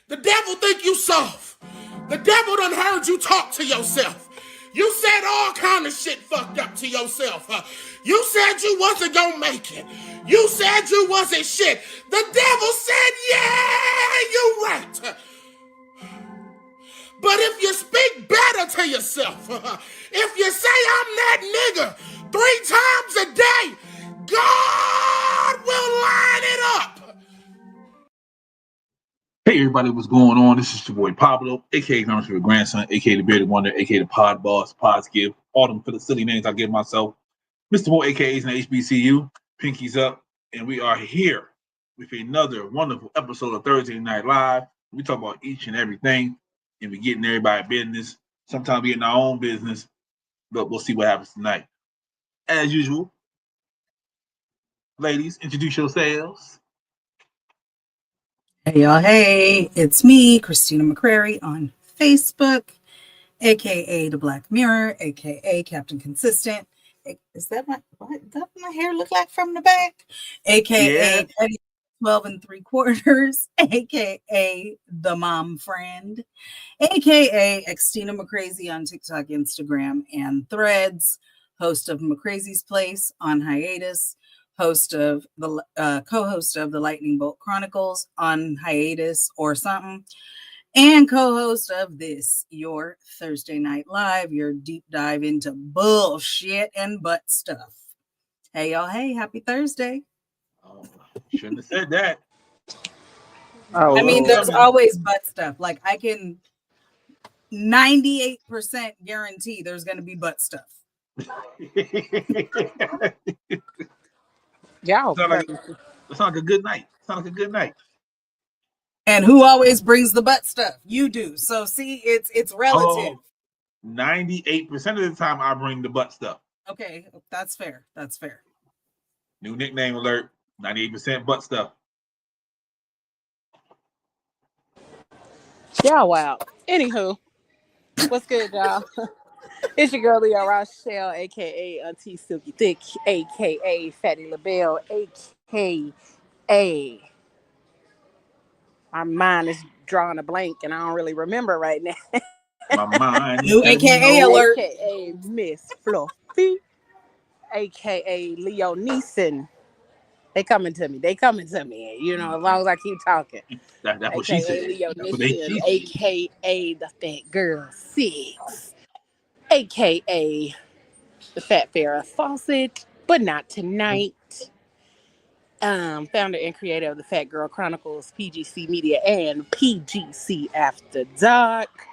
The devil think you soft. The devil done heard you talk to yourself. You said all kind of shit fucked up to yourself. You said you wasn't gonna make it. You said you wasn't shit. The devil said, yeah, you right. But if you speak better to yourself, if you say I'm that nigga 3 times a day, God will line it up. Hey everybody, what's going on? This is your boy Pablo, aka Grandma's favorite grandson, aka the bearded wonder, aka the pod boss, pods give, all them for the silly names I give myself. Mr. Mo, AKA's in HBCU, Pinkies up, and we are here with another wonderful episode of Thursday Night Live. We talk about each and everything, and we getting everybody business. Sometimes we get in our own business, but we'll see what happens tonight. As usual, ladies, introduce yourselves. Hey y'all, hey, it's me, Christina McCrary on Facebook, aka The Black Mirror, aka Captain Consistent. Is that what does my hair look like from the back? Aka Yeah. 12 3/4, aka The Mom Friend, aka Xtina McCrazy on TikTok, Instagram, and Threads, host of McCrazy's Place on hiatus, host of the co-host of the Lightning Bolt Chronicles on hiatus or something, and co-host of this, your Thursday Night Live, your deep dive into bullshit and butt stuff. Hey y'all, hey, happy Thursday. Oh, shouldn't have said that. Oh, I mean, there's always butt stuff. Like I can 98% guarantee there's going to be butt stuff. Yeah, it's like a good night. Sounds like a good night. And who always brings the butt stuff? You do. So see, it's relative. 98% of the time I bring the butt stuff. Okay, that's fair. That's fair. New nickname alert, 98% butt stuff. Yeah, wow. Anywho, what's good, y'all? It's your girl Leo Rochelle, aka Auntie Silky Thick, aka Fatty LaBelle, aka my mind is drawing a blank and I don't really remember right now. My mind New aka alert. Aka Miss Fluffy, aka Leo Neeson. They coming to me. You know, as long as I keep talking. That's what she said. Leo That's what Neeson, she aka the Fat Girl 6, aka the Fat Farrah Fawcett, but not tonight. Founder and creator of the Fat Girl Chronicles, PGC Media, and PGC After Dark.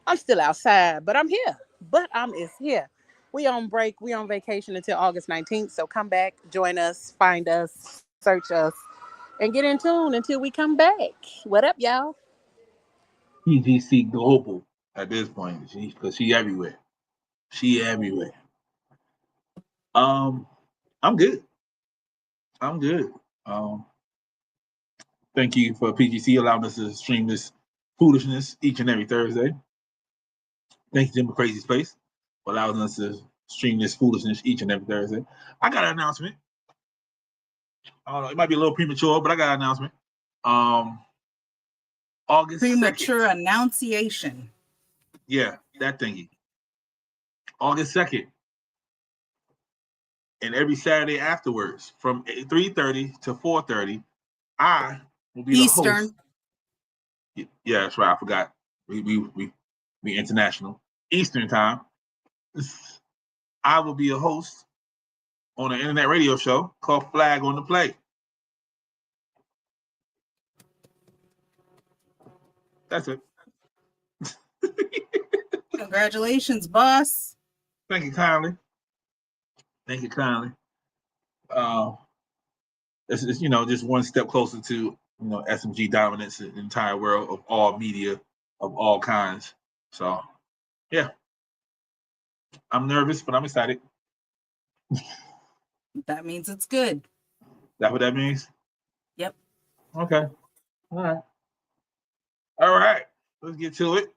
I'm still outside, but I'm here. Is here. We on break. We on vacation until August 19th. So come back, join us, find us, search us, and get in tune until we come back. What up, y'all? PGC Global at this point, because she everywhere. She everywhere. I'm good. Thank you for PGC allowing us to stream this foolishness each and every Thursday. Thank you, Jim Crazy Space, for allowing us to stream this foolishness each and every Thursday. I got an announcement. I don't know, it might be a little premature, but I got an announcement. August premature 2nd. Annunciation. Yeah, that thingy. August 2nd. And every Saturday afterwards, from 3:30 to 4:30, I will be Eastern. the host. Yeah, that's right. I forgot. We international. Eastern time. I will be a host on an internet radio show called Flag on the Play. That's it. Congratulations, boss. Thank you kindly. It's just one step closer to SMG dominance in the entire world of all media of all kinds. So yeah, I'm nervous, but I'm excited. That means it's good. That what that means? Yep. Okay. All right. Let's get to it.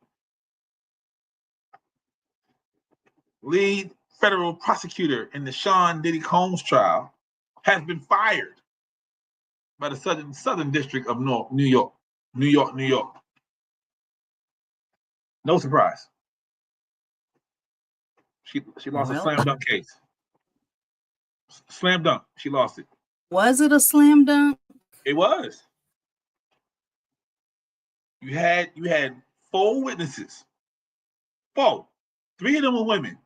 Lead federal prosecutor in the Sean Diddy Combs trial has been fired by the Southern District of New York. No surprise. She lost a Well, slam dunk case. Slam dunk. She lost it. was it a slam dunk? It was. You had 4 witnesses. 4. 3 of them were women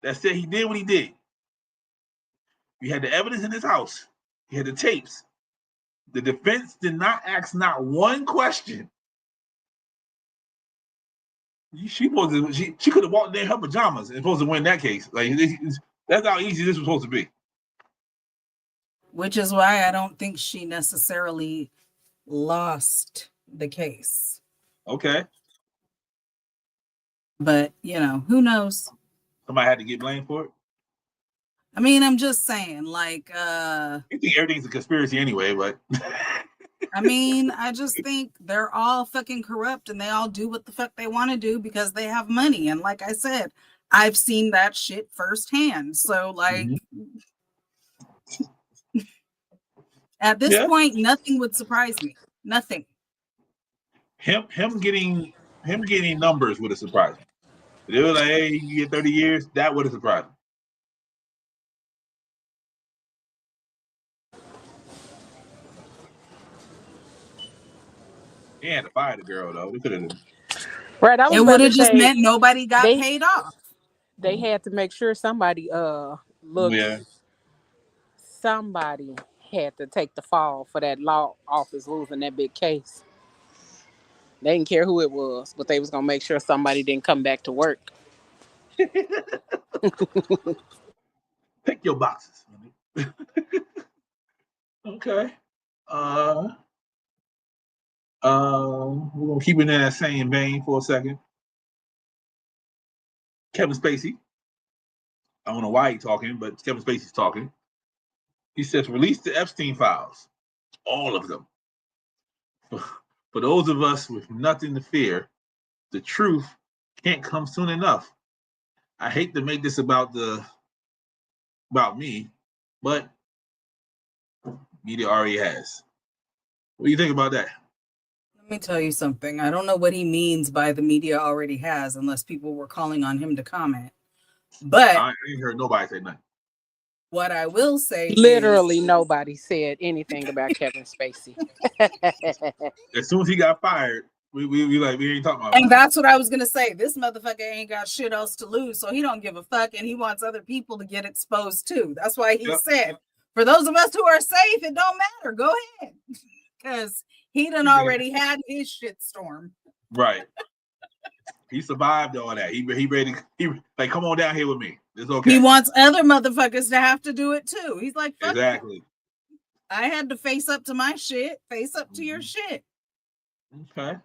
that said he did what he did. You had the evidence in his house. You had the tapes. The defense did not ask not one question. She could have walked in her pajamas and supposed to win that case. Like that's how easy this was supposed to be. Which is why I don't think she necessarily lost the case. Okay. But, who knows? Somebody had to get blamed for it. I mean, I'm just saying, like, I think everything's a conspiracy anyway, but I mean, I just think they're all fucking corrupt and they all do what the fuck they want to do because they have money. And like I said, I've seen that shit firsthand. So, like, at this point, nothing would surprise me. Nothing. Him getting numbers would have surprised me. They were like, hey, you get 30 years, that would have surprised me. They had to fire the girl though. They could have. Right. It would have just meant nobody got paid off. They had to make sure somebody looked. Yeah. Somebody had to take the fall for that law office losing that big case. They didn't care who it was, but they was gonna make sure somebody didn't come back to work. Pick your boxes. Okay. We're gonna keep it in that same vein for a second. Kevin Spacey. I don't know why he's talking, but Kevin Spacey's talking. He says, release the Epstein files. All of them. For those of us with nothing to fear, the truth can't come soon enough. I hate to make this about me, but media already has. What do you think about that? Let me tell you something. I don't know what he means by the media already has, unless people were calling on him to comment. But I ain't heard nobody say nothing. What I will say literally nobody said anything about Kevin Spacey. As soon as he got fired, we ain't talking about and that's what I was gonna say. This motherfucker ain't got shit else to lose, so he don't give a fuck, and he wants other people to get exposed too. That's why he said, for those of us who are safe, it don't matter. Go ahead. Because he done already had his shit storm. Right. He survived all that. He ready. He like, come on down here with me. It's okay. He wants other motherfuckers to have to do it too. He's like, fuck exactly. You. I had to face up to my shit. Face up to your shit. Okay.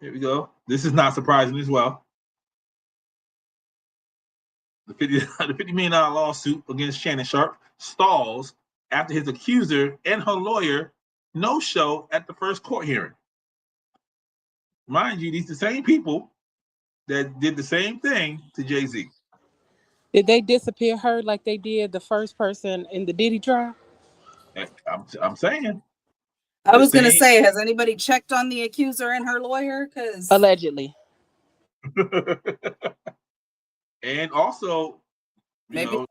Here we go. This is not surprising as well. The $50 million lawsuit against Shannon Sharpe stalls after his accuser and her lawyer no-show at the first court hearing. Mind you, these are the same people that did the same thing to Jay-Z. Did they disappear her like they did the first person in the Diddy trial? I'm saying. I was going to say, has anybody checked on the accuser and her lawyer? Because allegedly. And also, maybe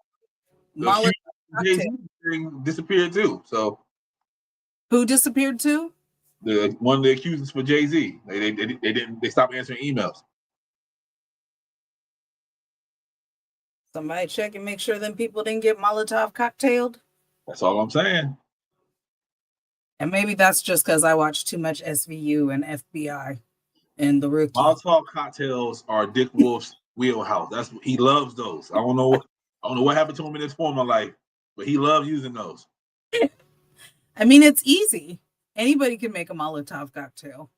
Jay-Z disappeared too. So who disappeared too? One of the accusers for Jay-Z. They stopped answering emails. Somebody check and make sure them people didn't get Molotov cocktailed. That's all I'm saying. And maybe that's just because I watched too much SVU and FBI and The Rookie. Molotov cocktails are Dick Wolf's wheelhouse. He loves those. I don't know what happened to him in his former life, but he loves using those. I mean, it's easy. Anybody can make a Molotov cocktail.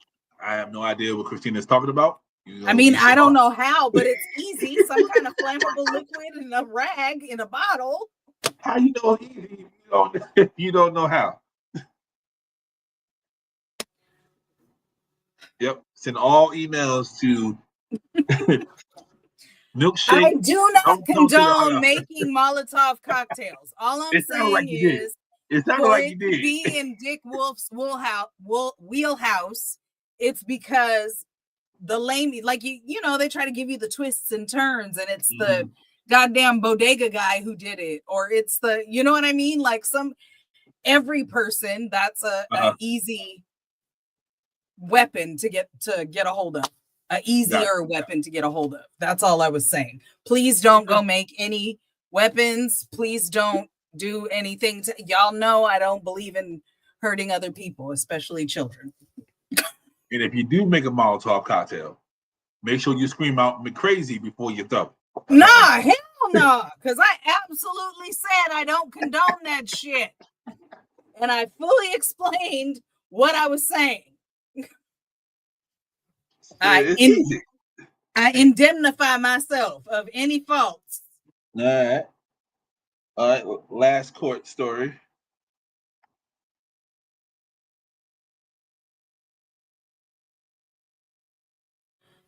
I have no idea what Christina's talking about. I mean, I don't know how, but it's easy. Some kind of flammable liquid in a rag in a bottle. How you know easy? You don't know how. Yep. Send all emails to milkshake. I do not condone making Molotov cocktails. All I'm saying is it sounded like you did. Be in Dick Wolf's wheelhouse. It's because the lame, like you know, they try to give you the twists and turns, and it's the goddamn bodega guy who did it, or it's the, you know what I mean? Like every person, that's a easy weapon to get a hold of, a easier weapon to get a hold of. That's all I was saying. Please don't go make any weapons. Please don't do anything to, y'all know I don't believe in hurting other people, especially children. And if you do make a Molotov cocktail, make sure you scream out "crazy" before you throw. Nah, hell no, because I absolutely said I don't condone that shit. And I fully explained what I was saying. I indemnify myself of any faults. All right. Last court story.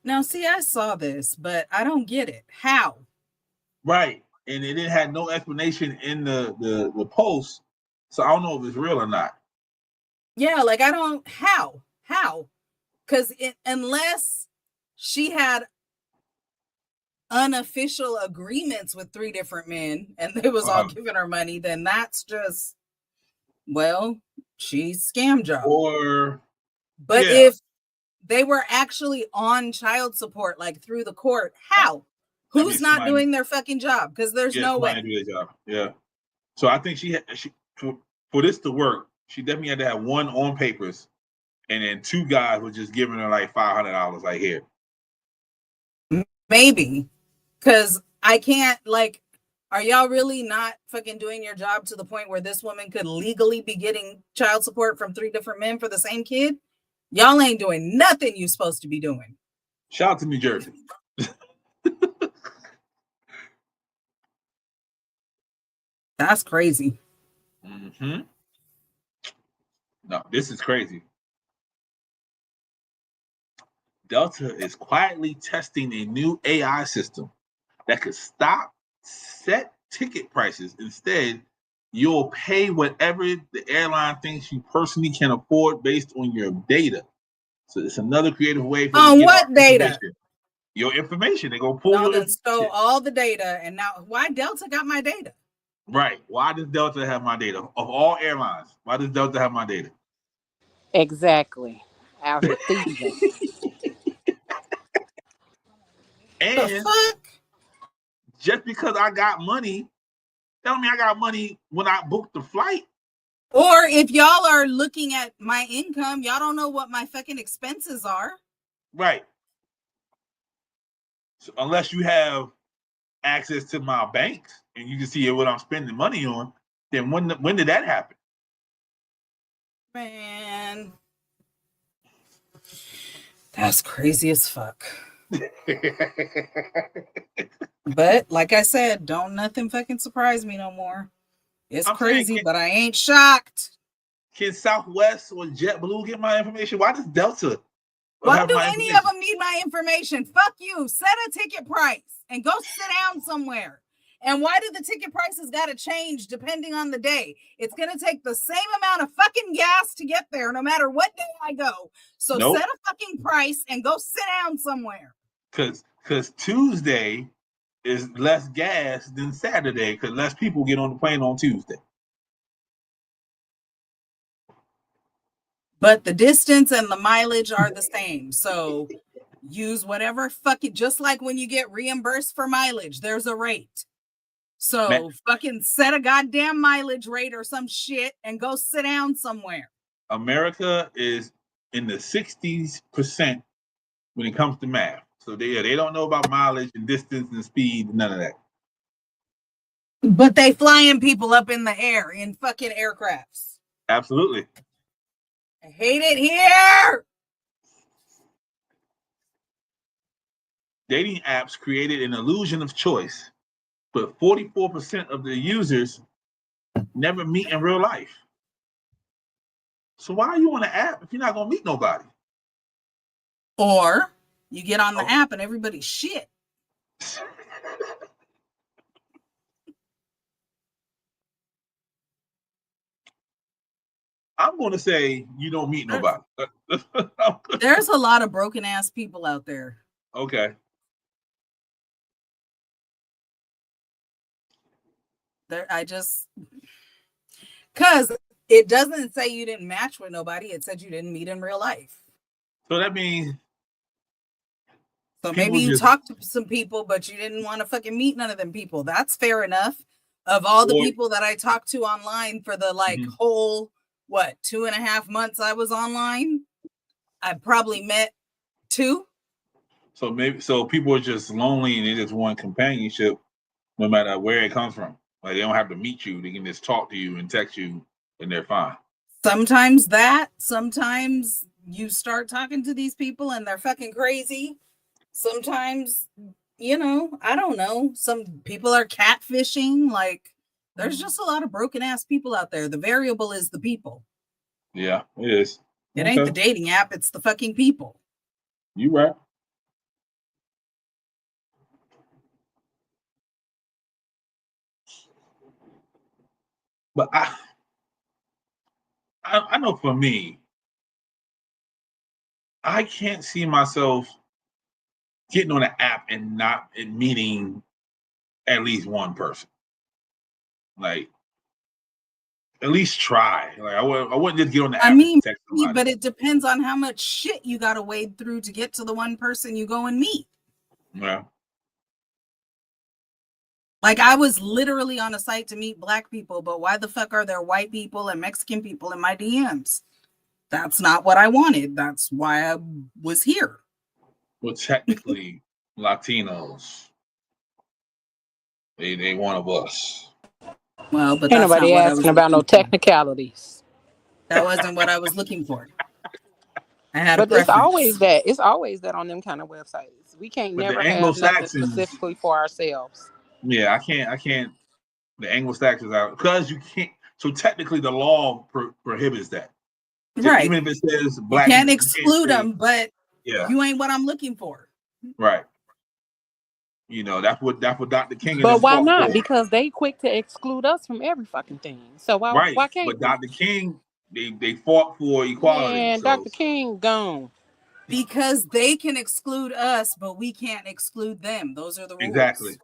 Now, see, I saw this, but I don't get it. How? Right. And it had no explanation in the post. So I don't know if it's real or not. Yeah, like I don't, how? Because unless she had unofficial agreements with 3 different men and they was all giving her money, then that's just, well, she's scam job. But if they were actually on child support, like through the court, how? Who's not doing their fucking job? Because there's no way. Do their job. Yeah. So I think she for this to work, she definitely had to have one on papers, and then 2 guys were just giving her like $500, like, here. Maybe, because I can't, like, are y'all really not fucking doing your job to the point where this woman could legally be getting child support from 3 different men for the same kid? Y'all ain't doing nothing you supposed to be doing. Shout out to New Jersey. That's crazy. No, this is crazy. Delta is quietly testing a new AI system that could set ticket prices. Instead, you'll pay whatever the airline thinks you personally can afford based on your data. So it's another creative way for on what data? Your information. They're gonna pull your stole all the data, and now why Delta got my data? Right. Why does Delta have my data? Of all airlines, why does Delta have my data? Exactly. Out here thieving. And the fuck? Just because I got money, tell me I got money when I booked the flight. Or if y'all are looking at my income, y'all don't know what my fucking expenses are. Right. So unless you have access to my banks and you can see what I'm spending money on, then when did that happen? Man, that's crazy as fuck. But like I said, don't nothing fucking surprise me no more. It's crazy, but I ain't shocked. Can Southwest or JetBlue get my information? Why does Delta? Why do any of them need my information? Fuck you. Set a ticket price and go sit down somewhere. And why do the ticket prices got to change depending on the day? It's going to take the same amount of fucking gas to get there no matter what day I go. So set a fucking price and go sit down somewhere. Because Tuesday is less gas than Saturday because less people get on the plane on Tuesday. But the distance and the mileage are the same. So use whatever fucking, just like when you get reimbursed for mileage, there's a rate. So fucking set a goddamn mileage rate or some shit and go sit down somewhere. America is in the 60% when it comes to math. So they don't know about mileage and distance and speed, none of that. But they flying people up in the air in fucking aircrafts. Absolutely. I hate it here. Dating apps created an illusion of choice, but 44% of the users never meet in real life. So why are you on an app if you're not gonna meet nobody? Or you get on the app and everybody's shit. I'm going to say you don't meet nobody. There's a lot of broken ass people out there. Okay. Because it doesn't say you didn't match with nobody. It said you didn't meet in real life. So that means. So maybe you talked to some people, but you didn't want to fucking meet none of them people. That's fair enough. Of all the people that I talked to online for the whole 2.5 months I was online, I probably met 2. So people are just lonely and they just want companionship, no matter where it comes from. Like they don't have to meet you; they can just talk to you and text you, and they're fine. Sometimes you start talking to these people and they're fucking crazy. Sometimes, I don't know. Some people are catfishing. Like, there's just a lot of broken ass people out there. The variable is the people. Yeah, it is. It ain't the dating app. It's the fucking people. You right. But I know for me, I can't see myself getting on an app and not meeting at least one person. Like, at least try. Like, I wouldn't just get on the app and text somebody. But it depends on how much shit you got to wade through to get to the one person you go and meet. Yeah. Like, I was literally on a site to meet Black people, but why the fuck are there white people and Mexican people in my DMs? That's not what I wanted. That's why I was here. Well, technically, Latinos, they one of us. Well, but ain't nobody asking about no technicalities. That wasn't what I was looking for. I had but it's always that. It's always that on them kind of websites. We can't never have nothing specifically for ourselves. Yeah, I can't. The Anglo-Saxons out because you can't. So technically, the law prohibits that. So right. Even if it says Black, you can't exclude them, but yeah, you ain't what I'm looking for. Right. That's what Dr. King. But why not? Because they quick to exclude us from every fucking thing. So why can't? But Dr. King, they fought for equality. And so. Dr. King gone. Because they can exclude us, but we can't exclude them. Those are the rules.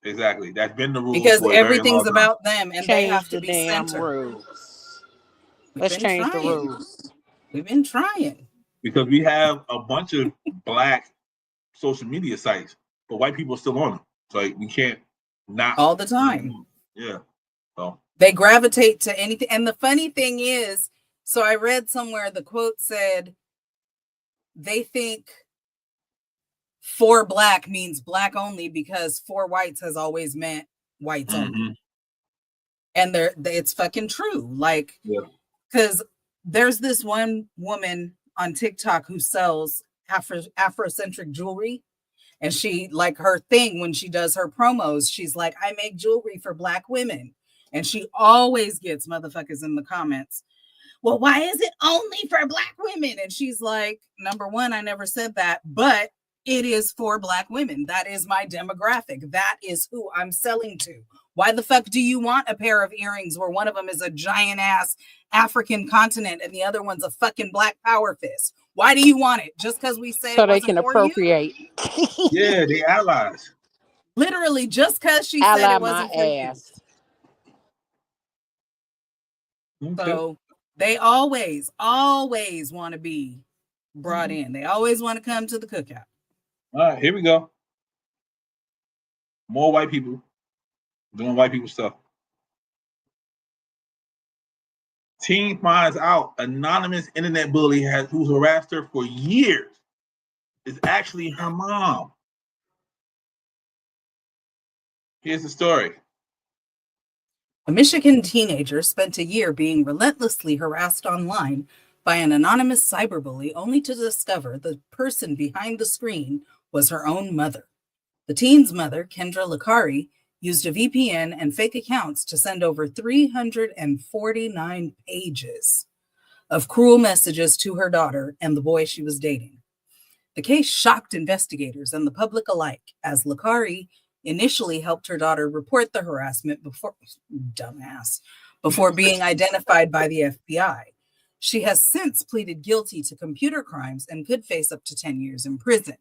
Exactly. That's been the rule. Because everything's about them, and they have to be damn centered. Rules. Let's change the rules. We've been trying. Because we have a bunch of Black social media sites, but white people are still on them. So we can't not all the time. Yeah. So they gravitate to anything. And the funny thing is, so I read somewhere the quote said, they think for Black means Black only because for whites has always meant whites only. And it's fucking true. Like, because there's this one woman on TikTok who sells Afrocentric jewelry. And she, like, her thing when she does her promos, she's like, I make jewelry for Black women. And she always gets motherfuckers in the comments. Well, why is it only for Black women? And she's like, number one, I never said that, but it is for Black women. That is my demographic. That is who I'm selling to. Why the fuck do you want a pair of earrings where one of them is a giant ass African continent and the other one's a fucking Black power fist? Why do you want it? Just because we say so they can appropriate. Yeah, they allies. Literally, just because she said it wasn't for ass. You. So they always want to be brought in. They always want to come to the cookout. All right, here we go. More white people doing white people stuff. Teen finds out anonymous internet bully who's harassed her for years is actually her mom. Here's the story. A Michigan teenager spent a year being relentlessly harassed online by an anonymous cyberbully only to discover the person behind the screen was her own mother. The teen's mother, Kendra Lakari, used a VPN and fake accounts to send over 349 pages of cruel messages to her daughter and the boy she was dating. The case shocked investigators and the public alike as Lakari initially helped her daughter report the harassment before being identified by the FBI. She has since pleaded guilty to computer crimes and could face up to 10 years in prison.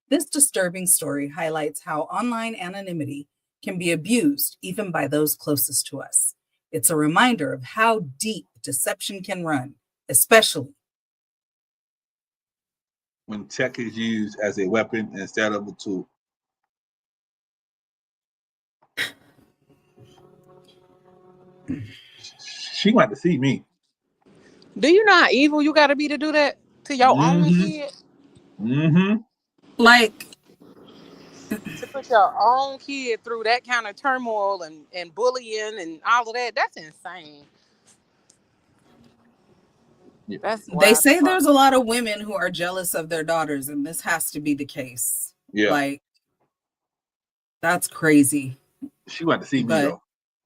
This disturbing story highlights how online anonymity can be abused even by those closest to us. It's a reminder of how deep deception can run, especially when tech is used as a weapon instead of a tool. She went to see me. Do you know how evil you got to be to do that to your own kid? like To put your own kid through that kind of turmoil and bullying and all of that, that's insane. Yeah. That's they say there's a lot of women who are jealous of their daughters, and this has to be the case. Yeah. Like, that's crazy. She went to see me though.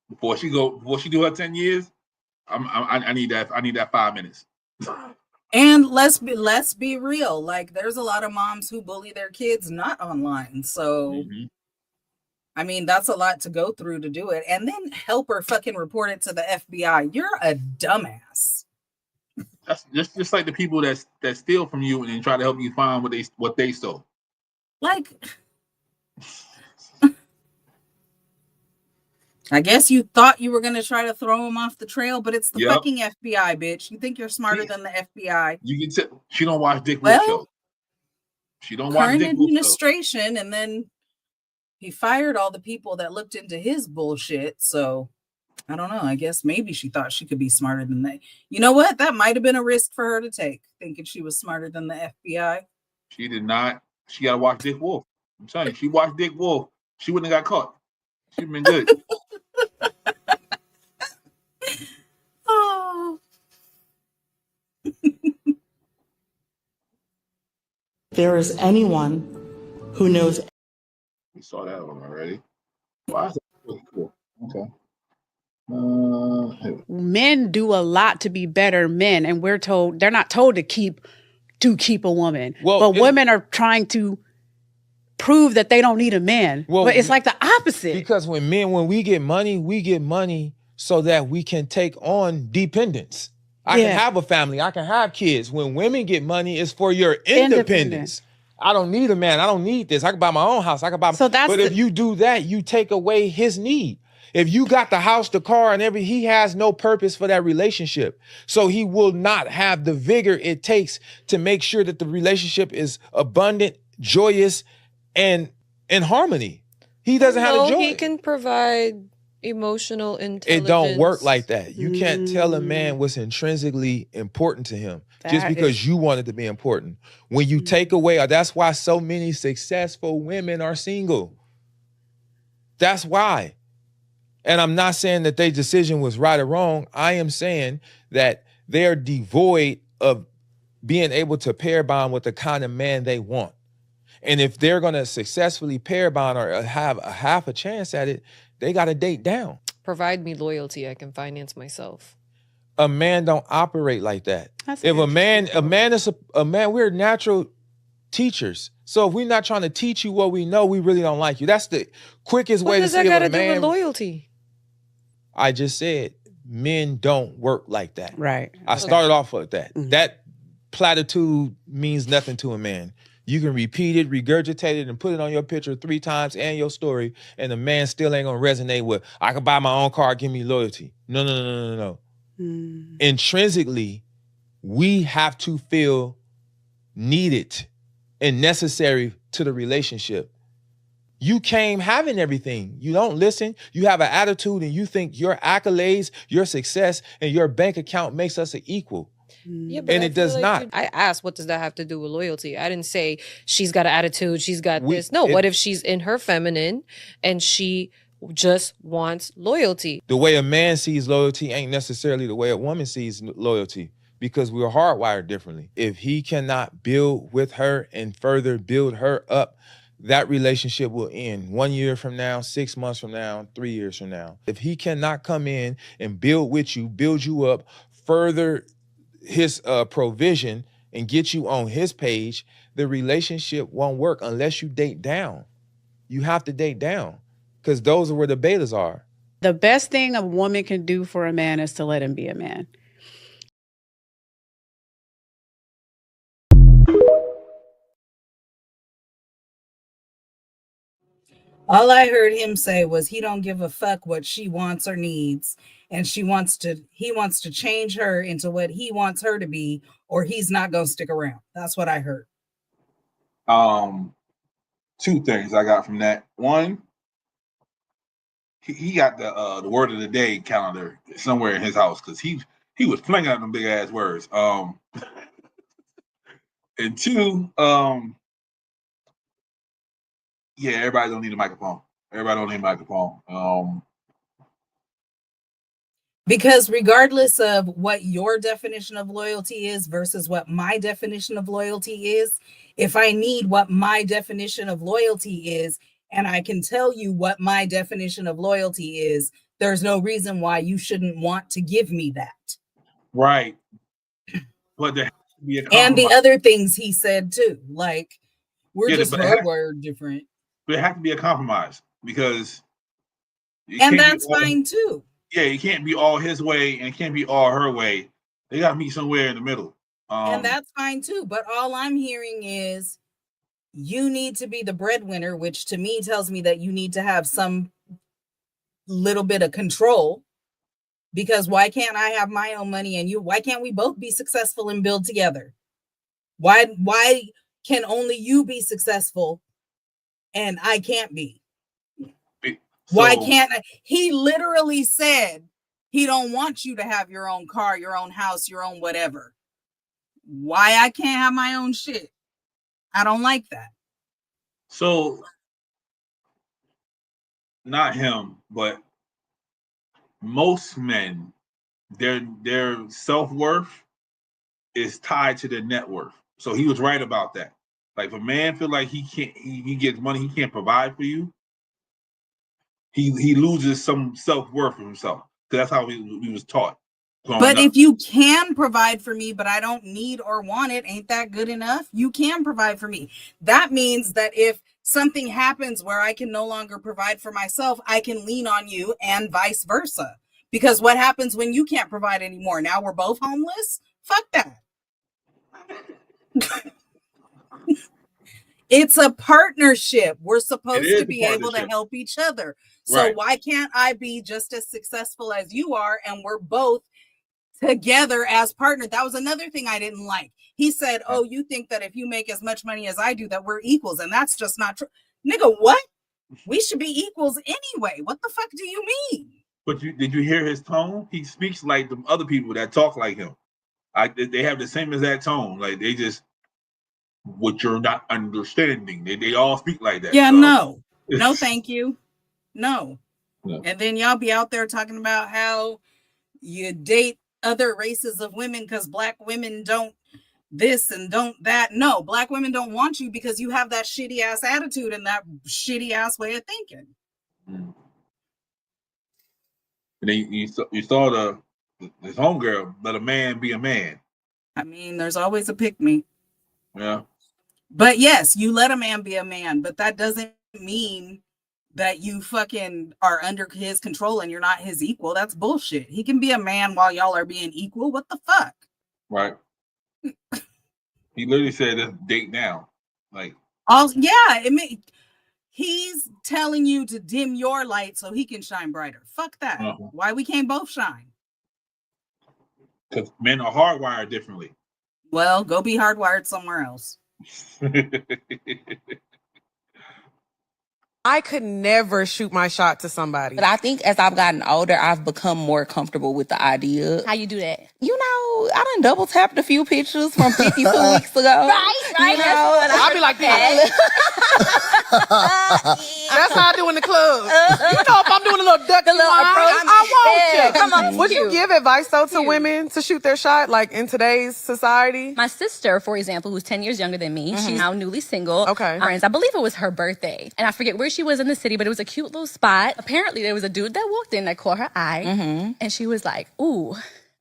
Before she do her 10 years, I need that 5 minutes. And let's be real. Like, there's a lot of moms who bully their kids not online. So I mean, that's a lot to go through to do it. And then help her fucking report it to the FBI. You're a dumbass. That's just like the people that steal from you and then try to help you find what they stole. Like, I guess you thought you were going to try to throw him off the trail, but it's the fucking FBI, bitch. You think you're smarter than the FBI. You can tell she don't watch Dick Wolf show. She don't watch Dick Wolf show. Administration, and then he fired all the people that looked into his bullshit. So I don't know. I guess maybe she thought she could be smarter than they. You know what? That might have been a risk for her to take, thinking she was smarter than the FBI. She did not. She got to watch Dick Wolf. I'm telling you, she watched Dick Wolf. She wouldn't have got caught. She'd been good. Oh. There is anyone who knows. We saw that one already. Why is that really cool? Okay. Men do a lot to be better men, and they're not told to keep a woman. But women are trying to prove that they don't need a man. But it's like the opposite. Because when we get money so that we can take on dependence. I can have a family. I can have kids. When women get money, it's for your independence. I don't need a man. I don't need this. I can buy my own house. But if you do that, you take away his need. If you got the house, the car, and he has no purpose for that relationship. So he will not have the vigor it takes to make sure that the relationship is abundant, joyous, and in harmony. He doesn't have the joy. He can provide emotional intelligence. It don't work like that. You can't tell a man what's intrinsically important to him just because you want it to be important. When you take away, that's why so many successful women are single. That's why. And I'm not saying that their decision was right or wrong. I am saying that they're devoid of being able to pair bond with the kind of man they want. And if they're going to successfully pair bond or have a half a chance at it, they got to date down. Provide me loyalty. I can finance myself. A man don't operate like that. If a man is a man, we're natural teachers. So if we're not trying to teach you what we know, we really don't like you. That's the quickest way to see if a man. What does that got to do with loyalty? I just said men don't work like that. Right. I started off with that. That platitude means nothing to a man. You can repeat it, regurgitate it, and put it on your picture 3 times and your story, and the man still ain't gonna resonate with, I can buy my own car, give me loyalty. No. Intrinsically, we have to feel needed and necessary to the relationship. You came having everything. You don't listen. You have an attitude and you think your accolades, your success, and your bank account makes us an equal. Yeah, and it does not. I asked, what does that have to do with loyalty? I didn't say she's got an attitude, she's got this. No, what if she's in her feminine and she just wants loyalty? The way a man sees loyalty ain't necessarily the way a woman sees loyalty, because we're hardwired differently. If he cannot build with her and further build her up, that relationship will end 1 year from now, 6 months from now, 3 years from now. If he cannot come in and build with you, build you up, further his provision and get you on his page, the relationship won't work unless you date down. You have to date down because those are where the betas are. The best thing a woman can do for a man is to let him be a man. All I heard him say was he don't give a fuck what she wants or needs, and he wants to change her into what he wants her to be, or he's not gonna stick around. That's what I heard. Two things I got from that. One, he got the word of the day calendar somewhere in his house because he was flinging out them big ass words. And two, yeah, everybody don't need a microphone. Everybody don't need a microphone. Because regardless of what your definition of loyalty is versus what my definition of loyalty is, if I need what my definition of loyalty is, and I can tell you what my definition of loyalty is, there's no reason why you shouldn't want to give me that. Right. But there has to be a compromise. And the other things he said too, like we're just hardwired different. But it has to be a compromise because, and that's fine too. Yeah, it can't be all his way and it can't be all her way. They got to meet somewhere in the middle. And that's fine too. But all I'm hearing is you need to be the breadwinner, which to me tells me that you need to have some little bit of control. Because why can't I have my own money and you? Why can't we both be successful and build together? Why can only you be successful and I can't be? Why can't I? He literally said he don't want you to have your own car, your own house, your own whatever. Why I can't have my own shit? I don't like that. So, not him, but most men, their self-worth is tied to their net worth. So he was right about that. Like if a man feel like he gets money, he can't provide for you, he loses some self-worth for himself. That's how he was taught. But if you can provide for me, but I don't need or want it, ain't that good enough? You can provide for me. That means that if something happens where I can no longer provide for myself, I can lean on you and vice versa. Because what happens when you can't provide anymore? Now we're both homeless? Fuck that. It's a partnership. We're supposed to be able to help each other. So why can't I be just as successful as you are and we're both together as partners? That was another thing I didn't like. He said, oh, you think that if you make as much money as I do that we're equals, and that's just not true. Nigga, what? We should be equals anyway. What the fuck do you mean? But did you hear his tone? He speaks like the other people that talk like him. They have the same exact tone. Like they just, what you're not understanding. They all speak like that. Yeah, so. No, thank you. No. And then y'all be out there talking about how you date other races of women because Black women don't this and don't that. No, Black women don't want you because you have that shitty ass attitude and that shitty ass way of thinking. And then you saw this homegirl, let a man be a man. I mean, there's always a pick me. Yeah. But yes, you let a man be a man, but that doesn't mean that you fucking are under his control and you're not his equal. That's bullshit. He can be a man while y'all are being equal. What the fuck? Right. He literally said, let's date now. Like, he's telling you to dim your light so he can shine brighter. Fuck that. Why we can't both shine? Because men are hardwired differently. Well, go be hardwired somewhere else. I could never shoot my shot to somebody. But I think as I've gotten older, I've become more comfortable with the idea. How you do that? You know, I done double tapped a few pictures from 52 weeks ago. Right. You know, I'll be like that. That's how I do in the club. You know, if I'm doing a little duck and I want you. Come on. Would you give advice, though, to women to shoot their shot, like in today's society? My sister, for example, who's 10 years younger than me, she's now newly single. Okay. Friends, I believe it was her birthday. And I forget where she was in the city, but it was a cute little spot. Apparently, there was a dude that walked in that caught her eye. And she was like, ooh,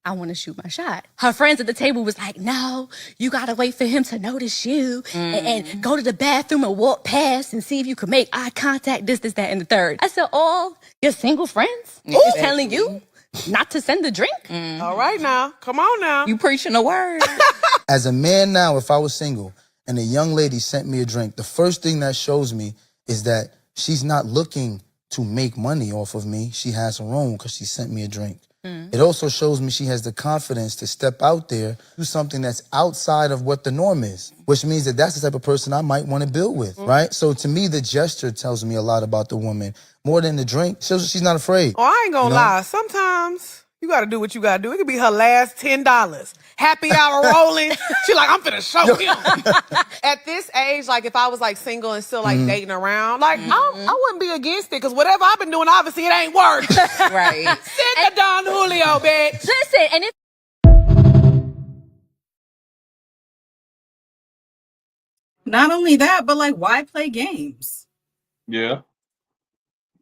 I want to shoot my shot. Her friends at the table was like, no, you got to wait for him to notice you and go to the bathroom and walk past and see if you could make eye contact, this, that, and the third. I said, all your single friends is telling you not to send the drink? All right now. Come on now. You preaching the word. As a man now, if I was single and a young lady sent me a drink, the first thing that shows me is that she's not looking to make money off of me. She has her own because she sent me a drink. It also shows me she has the confidence to step out there, do something that's outside of what the norm is, which means that that's the type of person I might want to build with, right? So to me, the gesture tells me a lot about the woman. More than the drink, shows she's not afraid. Oh, I ain't gonna lie. Sometimes you gotta do what you gotta do. It could be her last $10. Happy hour rolling. She like, I'm finna show him. At this age, like if I was like single and still like dating around, like I wouldn't be against it because whatever I've been doing, obviously it ain't worked. Right. Send the Don Julio, bitch. Listen, and it's Not only that, but like, why play games? Yeah.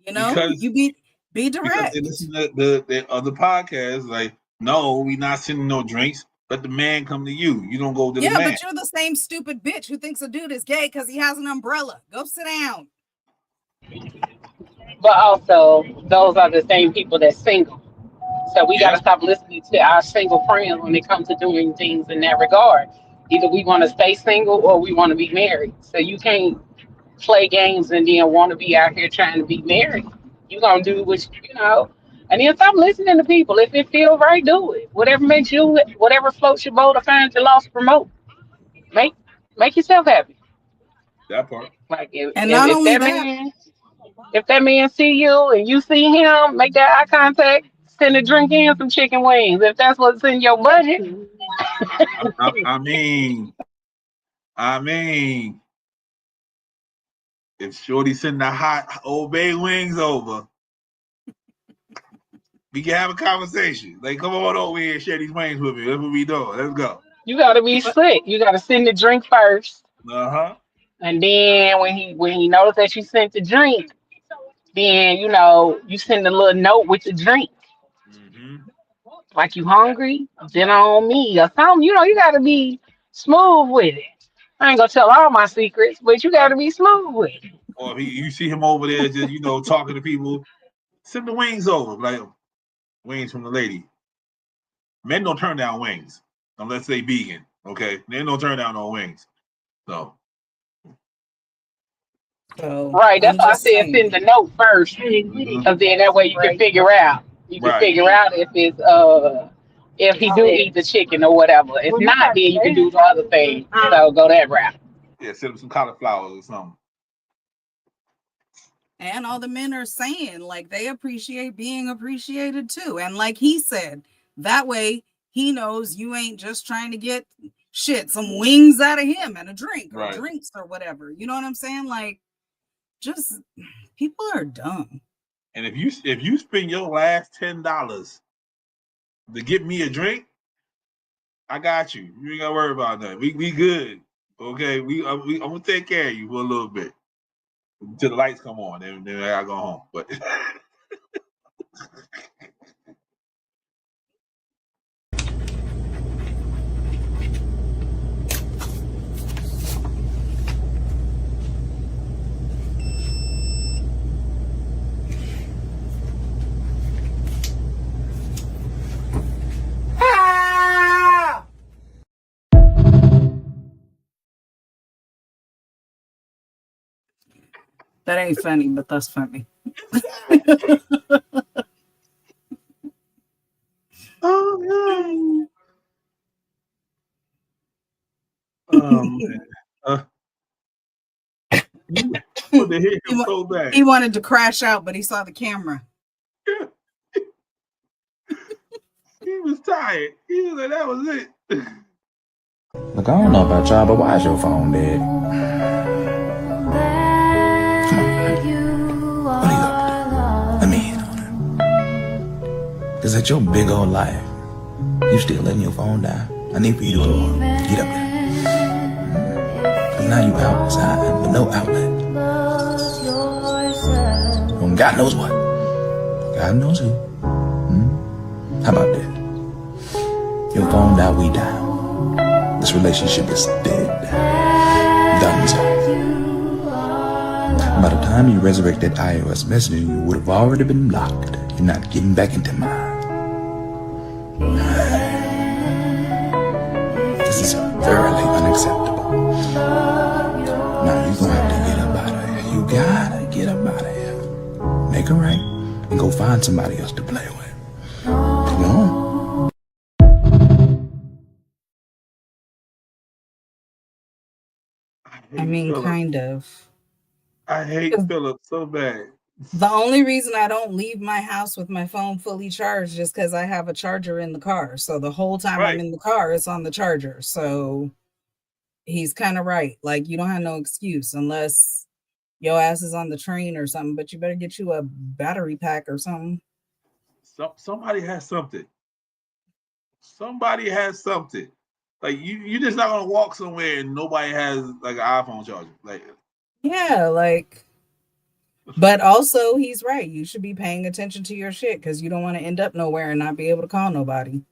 You know, Because- you be Because direct. they listen to the other podcasts, like, no, we not sending no drinks. Let the man come to you. You don't go to the Yeah, man. but you're the same stupid bitch who thinks a dude is gay because he has an umbrella. Go sit down. But also, those are the same people that's single. So we got to stop listening to our single friends when it comes to doing things in that regard. Either we want to stay single or we want to be married. So you can't play games and then want to be out here trying to be married. You're going to do what you know. And then stop listening to people. If it feels right, do it. Whatever makes you, whatever floats your boat or finds your lost promote. Make yourself happy. That part. Like And not if only that that, man, if that man see you and you see him, make that eye contact, send a drink and some chicken wings. If that's what's in your budget. I mean, if Shorty send the hot Old Bay wings over, we can have a conversation. Like, come on over here and share these wings with me. That's what we doing. Let's go. You gotta be slick. You gotta send the drink first. Uh-huh. And then when he knows that you sent the drink, then you send a little note with the drink. Like you hungry, dinner on me or something. You gotta be smooth with it. I ain't gonna tell all my secrets, but you gotta be smooth with it. Or if you see him over there just, talking to people, send the wings over. Like, wings from the lady. Men don't turn down wings unless they vegan, okay? Men don't turn down no wings. So. Right, that's why I said send the note first. Because then that way you can figure out. You can figure out if he do eat the chicken or whatever. If not, then you can do the other thing. So go that route. Yeah, send him some cauliflower or something. and all the men are saying, like, they appreciate being appreciated too. And like he said, that way he knows you ain't just trying to get some wings out of him and a drink or drinks or whatever. You know what I'm saying? Like, just people are dumb. And if you spend your last $10 to get me a drink, I got you. You ain't gotta worry about that. We good. Okay, I'm gonna take care of you for a little bit until the lights come on. Then I gotta go home. But That ain't funny, but that's funny. oh no. Man. They hit him so bad. He wanted to crash out, but he saw the camera. He was tired. He was like, that was it. Look, I don't know about y'all, but why is your phone dead? Come on. What are you up to? Let me in on it. Cause at your big old life, you still letting your phone die. I need for you to go get up there. Cause now you outside with no outlet. On God knows what. God knows who. How about that? Your phone die, we die. This relationship is dead. Donezo. By the time you resurrect that iOS messenger, you would have already been blocked. You're not getting back into mine. This is thoroughly unacceptable. Now you're gonna have to get up out of here. You gotta get up out make it right and go find somebody else to play with. Come on. I mean, Phillip. kind of. I hate Phillip so bad. The only reason I don't leave my house with my phone fully charged is because I have a charger in the car. So the whole time I'm in the car, it's on the charger. So he's kind of right. Like, you don't have no excuse unless your ass is on the train or something, but you better get you a battery pack or something. Somebody has something. Somebody has something. Like, you're just not gonna walk somewhere and nobody has like an iPhone charger. Like, yeah, like, but also he's right. You should be paying attention to your shit because you don't want to end up nowhere and not be able to call nobody.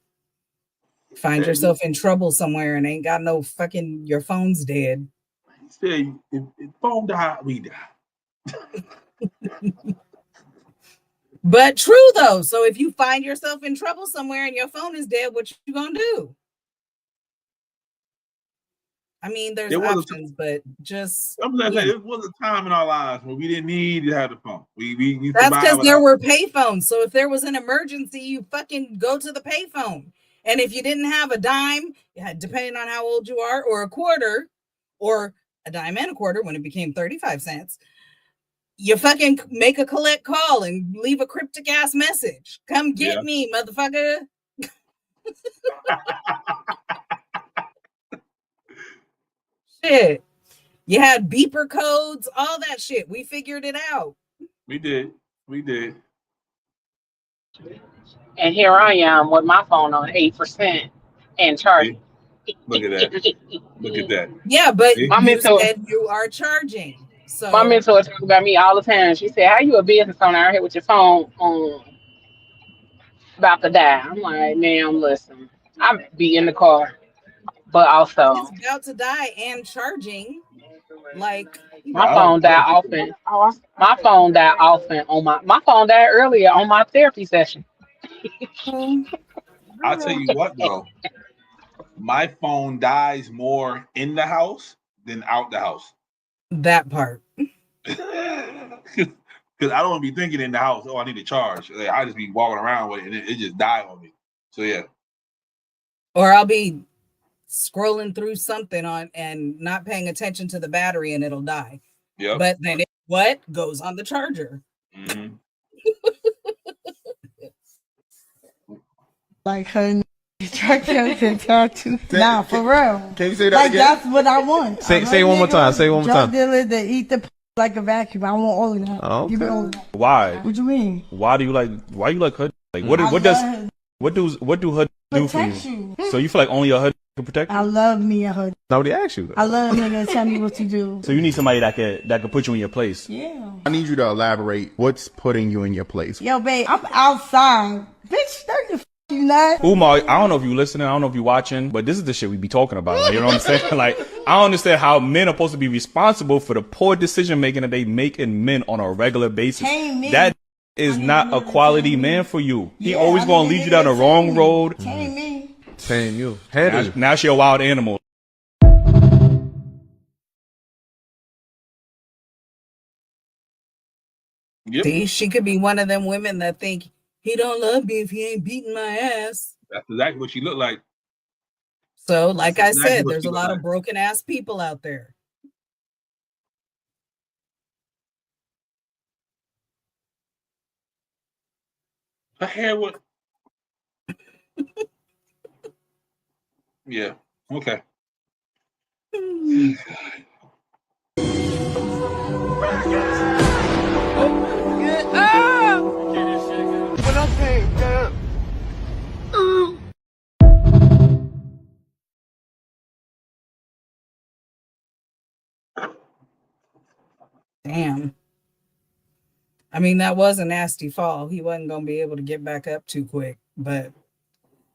Find yourself in trouble somewhere and ain't got no fucking, your phone's dead. He said, if phone die, we die. But true though. So if you find yourself in trouble somewhere and your phone is dead, what you gonna do? I mean, there's options, but just I'm saying there was a time in our lives when we didn't need to have the phone. We that's because there were payphones. So if there was an emergency, you fucking go to the payphone. And if you didn't have a dime, depending on how old you are, or a quarter, or a dime and a quarter when it became 35 cents, you fucking make a collect call and leave a cryptic ass message. Come get me, motherfucker. Shit. You had beeper codes, all that shit. We figured it out. We did. And here I am with my phone on 8% and charging. Look at that. Yeah, but my mentor said you are charging. So my mentor talks about me all the time. She said, "How you a business owner out here with your phone on about to die?" I'm like, "Ma'am, listen, I be in the car, but also it's about to die and charging. Like my phone died often. My phone died often on my phone died earlier on my therapy session." I'll tell you what though, my phone dies more in the house than out the house. That part. Because I don't want to be thinking in the house, oh, I need to charge. Like, I just be walking around with it and it just died on me. So yeah. Or I'll be scrolling through something on and not paying attention to the battery and it'll die. Yeah. But then what goes on the charger? Mm-hmm. Like her nah, for real. Can you say that like again? That's what I want. Say one more time. Say one more time. Drug dealer that eat the like a vacuum. I want all of that. Oh, Give me all of that. Why? What you mean? Why you like her? Like what do her do for you? So you feel like only her can protect you? I love me a her. Nobody asked you. I love a nigga to tell me what to do. So you need somebody that could put you in your place. Yeah. I need you to elaborate. What's putting you in your place? Yo, babe, I'm outside. Bitch, don't you not? Umar, I don't know if you listening, I don't know if you watching, but this is the shit we be talking about. Like, you know what I'm saying? Like, I don't understand how men are supposed to be responsible for the poor decision making that they make in men on a regular basis. That is not a quality man for you. He always gonna lead you down the wrong road. Tame me. Tame you. Now she a wild animal. Yep. See, she could be one of them women that think he don't love me if he ain't beating my ass. That's exactly what she looked like. So, like I exactly said, what there's she a lot looked of broken ass people out there. Her hair would. Yeah. Okay. When I came down. Damn. I mean, that was a nasty fall. He wasn't going to be able to get back up too quick, but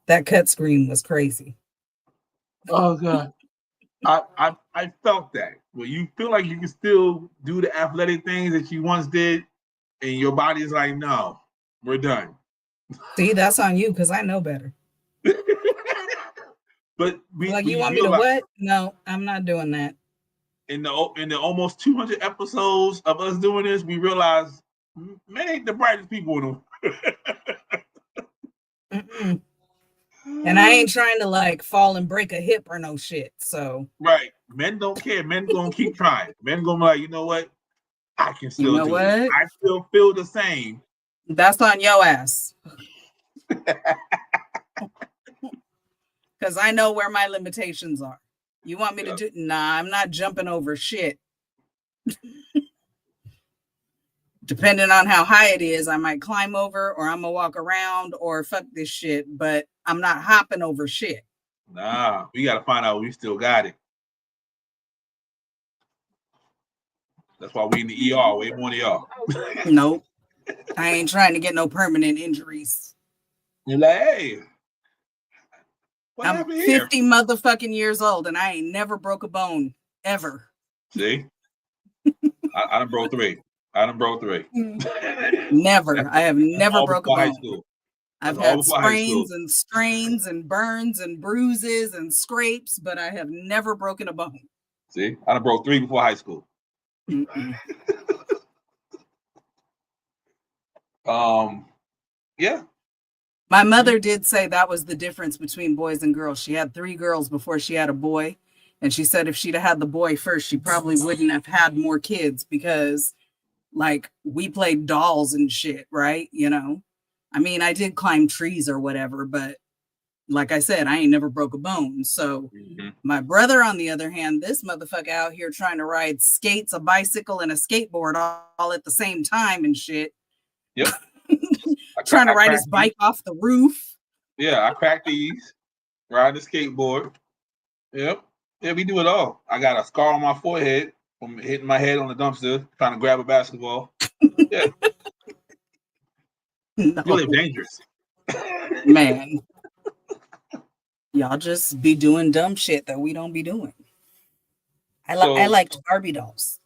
that cut screen was crazy. Oh God. I felt that. Well, you feel like you can still do the athletic things that you once did, and your body is like, no, we're done. See, that's on you because I know better. But you want me to what? No, I'm not doing that. In the almost 200 episodes of us doing this, we realized Men ain't the brightest people in the And I ain't trying to like fall and break a hip or no shit. So right. Men don't care. Men gonna keep trying. Men gonna be like, you know what? I can still do it. I still feel the same. That's on your ass. Because I know where my limitations are. You want me to do? Nah, I'm not jumping over shit. Depending on how high it is, I might climb over or I'm gonna walk around or fuck this shit, but I'm not hopping over shit. Nah, we gotta find out we still got it. That's why we in the ER way more than y'all. Nope. I ain't trying to get no permanent injuries. You're like, hey. I'm 50 motherfucking years old and I ain't never broke a bone. Ever. See? I done broke 3. Never. I have never broke a bone. I've had sprains and strains and burns and bruises and scrapes, but I have never broken a bone. See? I done broke 3 before high school. Yeah. My mother did say that was the difference between boys and girls. She had 3 girls before she had a boy. And she said if she'd have had the boy first, she probably wouldn't have had more kids because like we played dolls and shit, right? You know, I mean, I did climb trees or whatever, but like I said, I ain't never broke a bone. So my brother, on the other hand, this motherfucker out here trying to ride skates, a bicycle, and a skateboard all at the same time and shit. Yep. Trying to ride his bike off the roof. Yeah, I cracked these, ride the skateboard. Yep. Yeah, we do it all. I got a scar on my forehead from hitting my head on the dumpster, trying to grab a basketball. Yeah. No. You live dangerous. Man. Y'all just be doing dumb shit that we don't be doing. I liked Barbie dolls.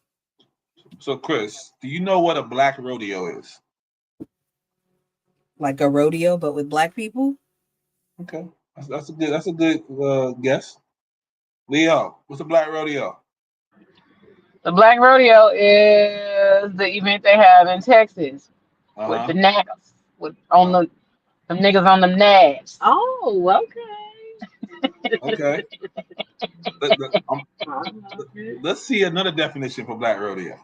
So, Chris, do you know what a black rodeo is? Like a rodeo, but with black people? Okay. That's a good guess. Leo, what's a black rodeo? The Black Rodeo is the event they have in Texas with the nags, with on the niggas on them nags. Oh, okay. Okay. Let's see another definition for black rodeo.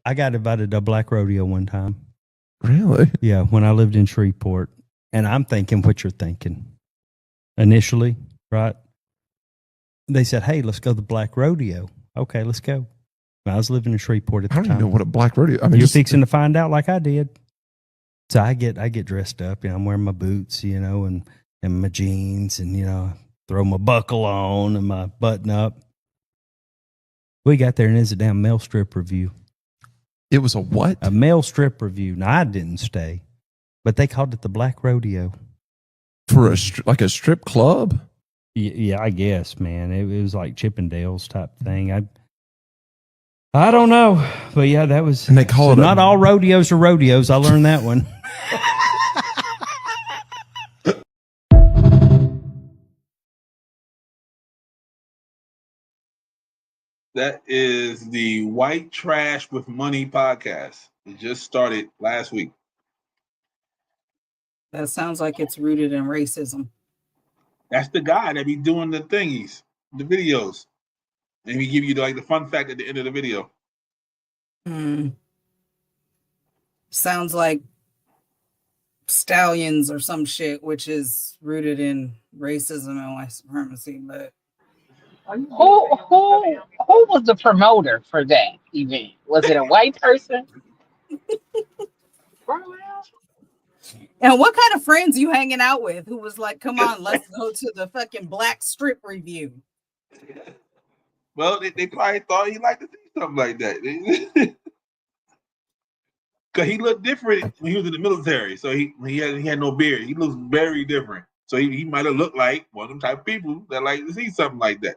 I got invited to a black rodeo one time. Really? Yeah, when I lived in Shreveport. And I'm thinking what you're thinking. Initially, right? They said, hey, let's go to the black rodeo. Okay, let's go. I was living in Shreveport at the time. I don't even know what a black rodeo. I mean, you're fixing to find out like I did. So I get dressed up. You know, I'm wearing my boots, you know, and my jeans, and you know, throw my buckle on and my button up. We got there and it's a damn male strip review. It was a what? A male strip review. Now I didn't stay, but they called it the Black Rodeo for like a strip club. Yeah, I guess, man. It was like Chippendales type thing. I don't know, but yeah, that was. And they call it not all rodeos are rodeos. I learned that one. That is the White Trash with Money podcast. It just started last week. That sounds like it's rooted in racism. That's the guy that be doing the thingies, the videos. And he give you like the fun fact at the end of the video. Sounds like Stallions or some shit, which is rooted in racism and white supremacy, but Who was the promoter for that event? Was it a white person? And what kind of friends you hanging out with who was like, come on, let's go to the fucking black strip review? Well, they probably thought he liked to see something like that. Because he looked different when he was in the military. So he had no beard. He looks very different. So he might have looked like one of them type of people that like to see something like that.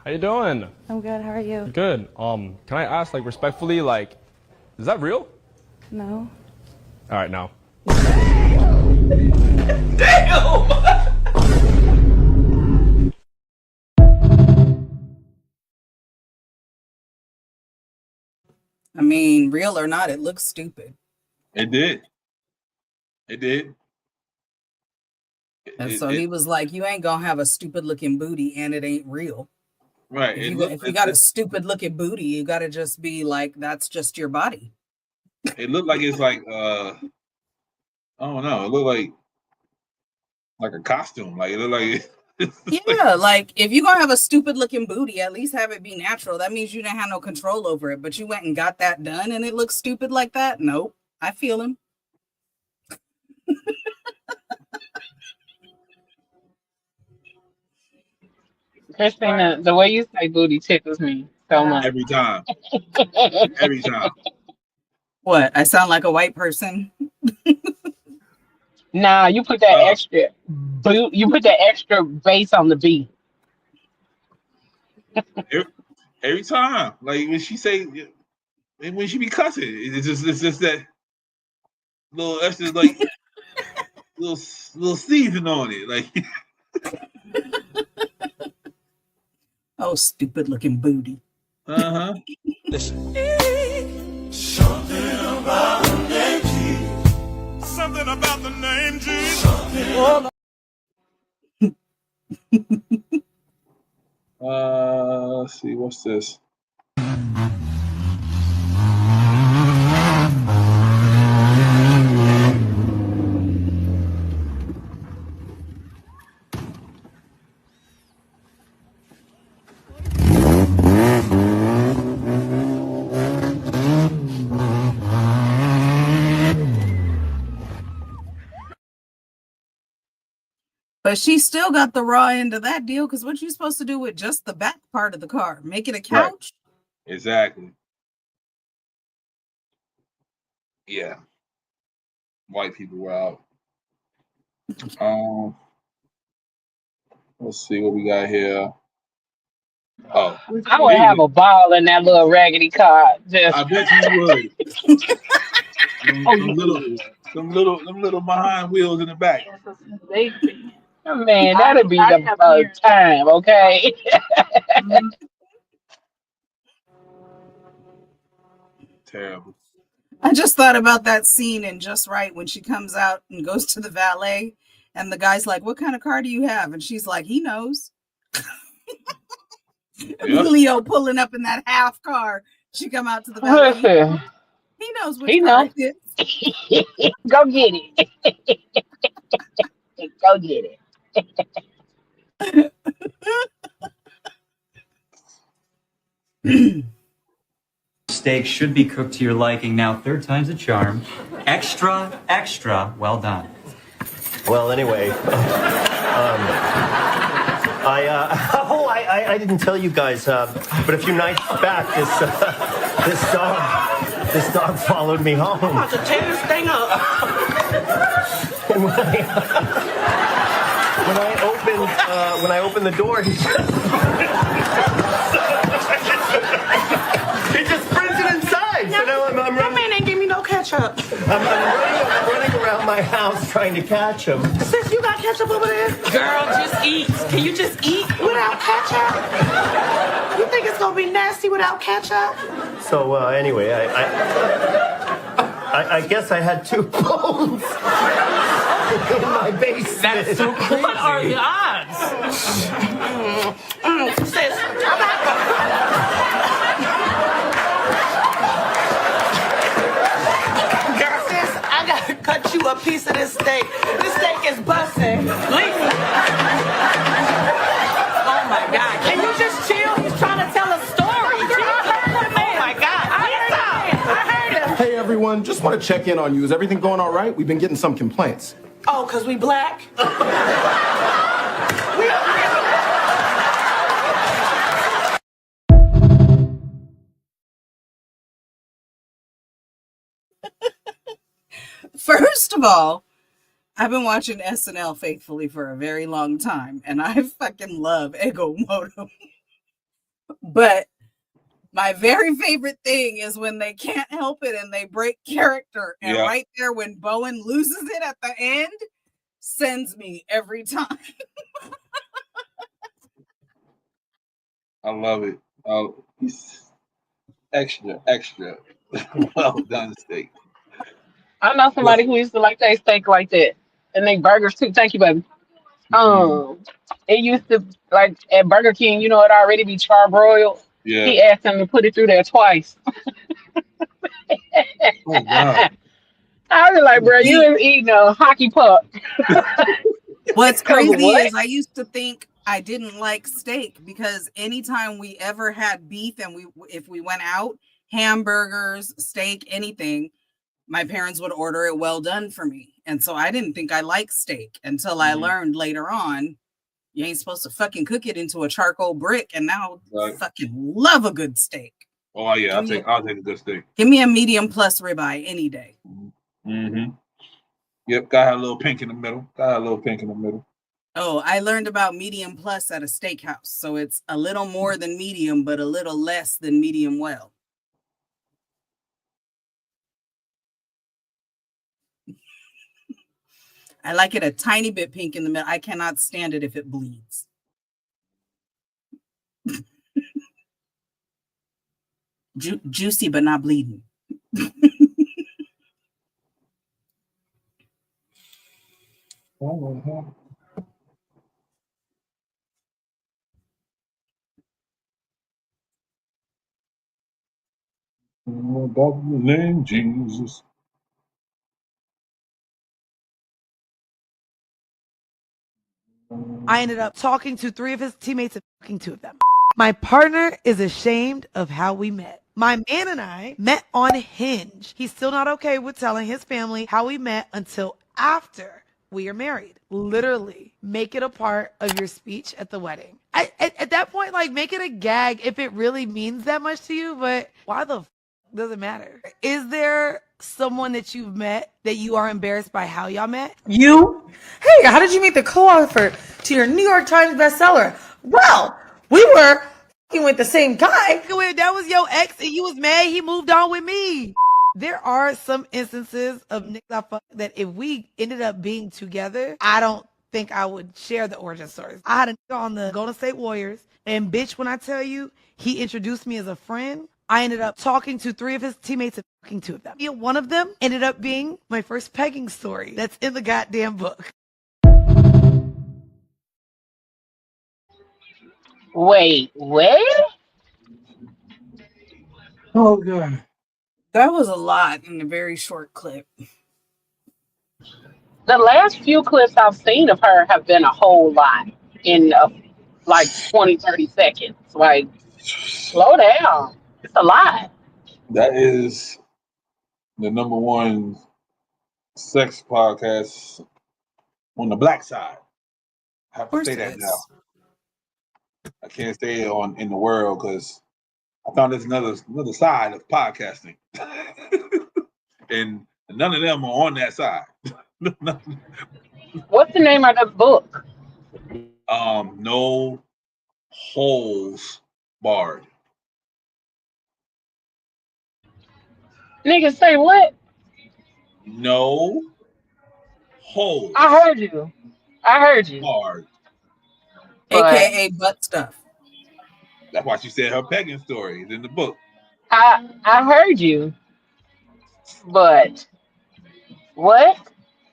How you doing? I'm good. How are you? Good. Can I ask, like, respectfully, like, is that real? No. All right, now. Damn! I mean, real or not, it looks stupid. It did. It did. And so he was like, "You ain't gonna have a stupid looking booty, and it ain't real." Right. If you got a stupid looking booty, you got to just be like, "That's just your body." It looked like it's like I don't know. It looked like a costume. Like it looked like. Yeah, like if you're gonna have a stupid looking booty, at least have it be natural. That means you didn't have no control over it, but you went and got that done and it looks stupid like that. Nope. I feel him. Christina, the way you say booty tickles me so much. Every time. Every time. What? I sound like a white person? Nah, you put that extra boot. You put that extra bass on the B. Every time, like when she say, when she be cussing, it's just that little extra like little season on it, like. Oh, stupid looking booty. Listen. Something about the name Jesus. Something about the name Jesus. Let's see, what's this? But she still got the raw end of that deal, because what you supposed to do with just the back part of the car? Make it a couch? Right. Exactly. Yeah. White people were out. Let's see what we got here. Oh, I would have a ball in that little raggedy car. Just I bet you would. Them little behind wheels in the back. Man, that'd be the time, okay? Terrible. I just thought about that scene in Just Right when she comes out and goes to the valet, and the guy's like, "What kind of car do you have?" And she's like, "He knows." Leo pulling up in that half car. She come out to the valet. Listen, he knows which car it is. Go get it. Go get it. Steak should be cooked to your liking. Now, third time's a charm. Extra, extra, well done. Well, anyway, I didn't tell you guys, but a few nights back, this dog followed me home. I'm about to tear this thing up. When I opened the door, he just sprinted inside. So now I'm that man ain't give me no ketchup. I'm running around my house trying to catch him. Sis, you got ketchup over there? Girl, just eat. Can you just eat? Without ketchup? You think it's gonna be nasty without ketchup? So anyway, I guess I had 2 bones in my basement. That's so crazy. What are the odds? Sis, I'm not. Girl, sis, I gotta cut you a piece of this steak. This steak is busting. Oh my God. Can you just chill? He's trying to tell a story. Oh my God. I heard him. Hey everyone, just want to check in on you. Is everything going all right? We've been getting some complaints. Oh, because we black? First of all, I've been watching SNL faithfully for a very long time, and I fucking love Ego Moto. But my very favorite thing is when they can't help it and they break character. And right there, when Bowen loses it at the end, sends me every time. I love it. Oh, he's extra. Well done steak. I know somebody who used to like their steak like that, and they burgers too. Thank you, baby. It used to like at Burger King, you know, it already be charbroiled. Yeah. He asked them to put it through there twice. Oh God. I was like, bro, you ain't eating a hockey puck. What's crazy What? is I used to think I didn't like steak because anytime we ever had beef and if we went out, hamburgers, steak, anything, my parents would order it well done for me. And so I didn't think I liked steak until I learned later on you ain't supposed to fucking cook it into a charcoal brick. And now I fucking love a good steak. Oh yeah, I'll take a good steak. Give me a medium plus ribeye any day. Mm-hmm. Yep, gotta have a little pink in the middle. Oh, I learned about medium plus at a steakhouse. So it's a little more than medium, but a little less than medium well. I like it a tiny bit pink in the middle. I cannot stand it if it bleeds. Juicy, but not bleeding. Oh, God, in the name Jesus. I ended up talking to 3 of his teammates and fucking 2 of them. My partner is ashamed of how we met. My man and I met on Hinge. He's still not okay with telling his family how we met until after we are married. Literally, make it a part of your speech at the wedding. At that point, like, make it a gag if it really means that much to you, but why the does it matter? Is there someone that you've met that you are embarrassed by how y'all met? You? Hey, how did you meet the co-author to your New York Times bestseller? Well, we were f***ing with the same guy. That was your ex and you was mad he moved on with me. There are some instances of niggas I fuck that if we ended up being together, I don't think I would share the origin stories. I had a nigga on the Golden State Warriors, and bitch, when I tell you, he introduced me as a friend. I ended up talking to 3 of his teammates and fucking 2 of them. One of them ended up being my first pegging story that's in the goddamn book. Wait, what? Oh, God. That was a lot in a very short clip. The last few clips I've seen of her have been a whole lot in like 20, 30 seconds. Like, slow down. It's a lot. That is the #1 sex podcast on the black side. I have to say that now. I can't say it in the world because I found there's another side of podcasting, and none of them are on that side. What's the name of the book? No holes barred. Niggas say what? No holes. I heard you. Barred. AKA butt stuff. That's why she said her pegging story is in the book. I heard you. But what?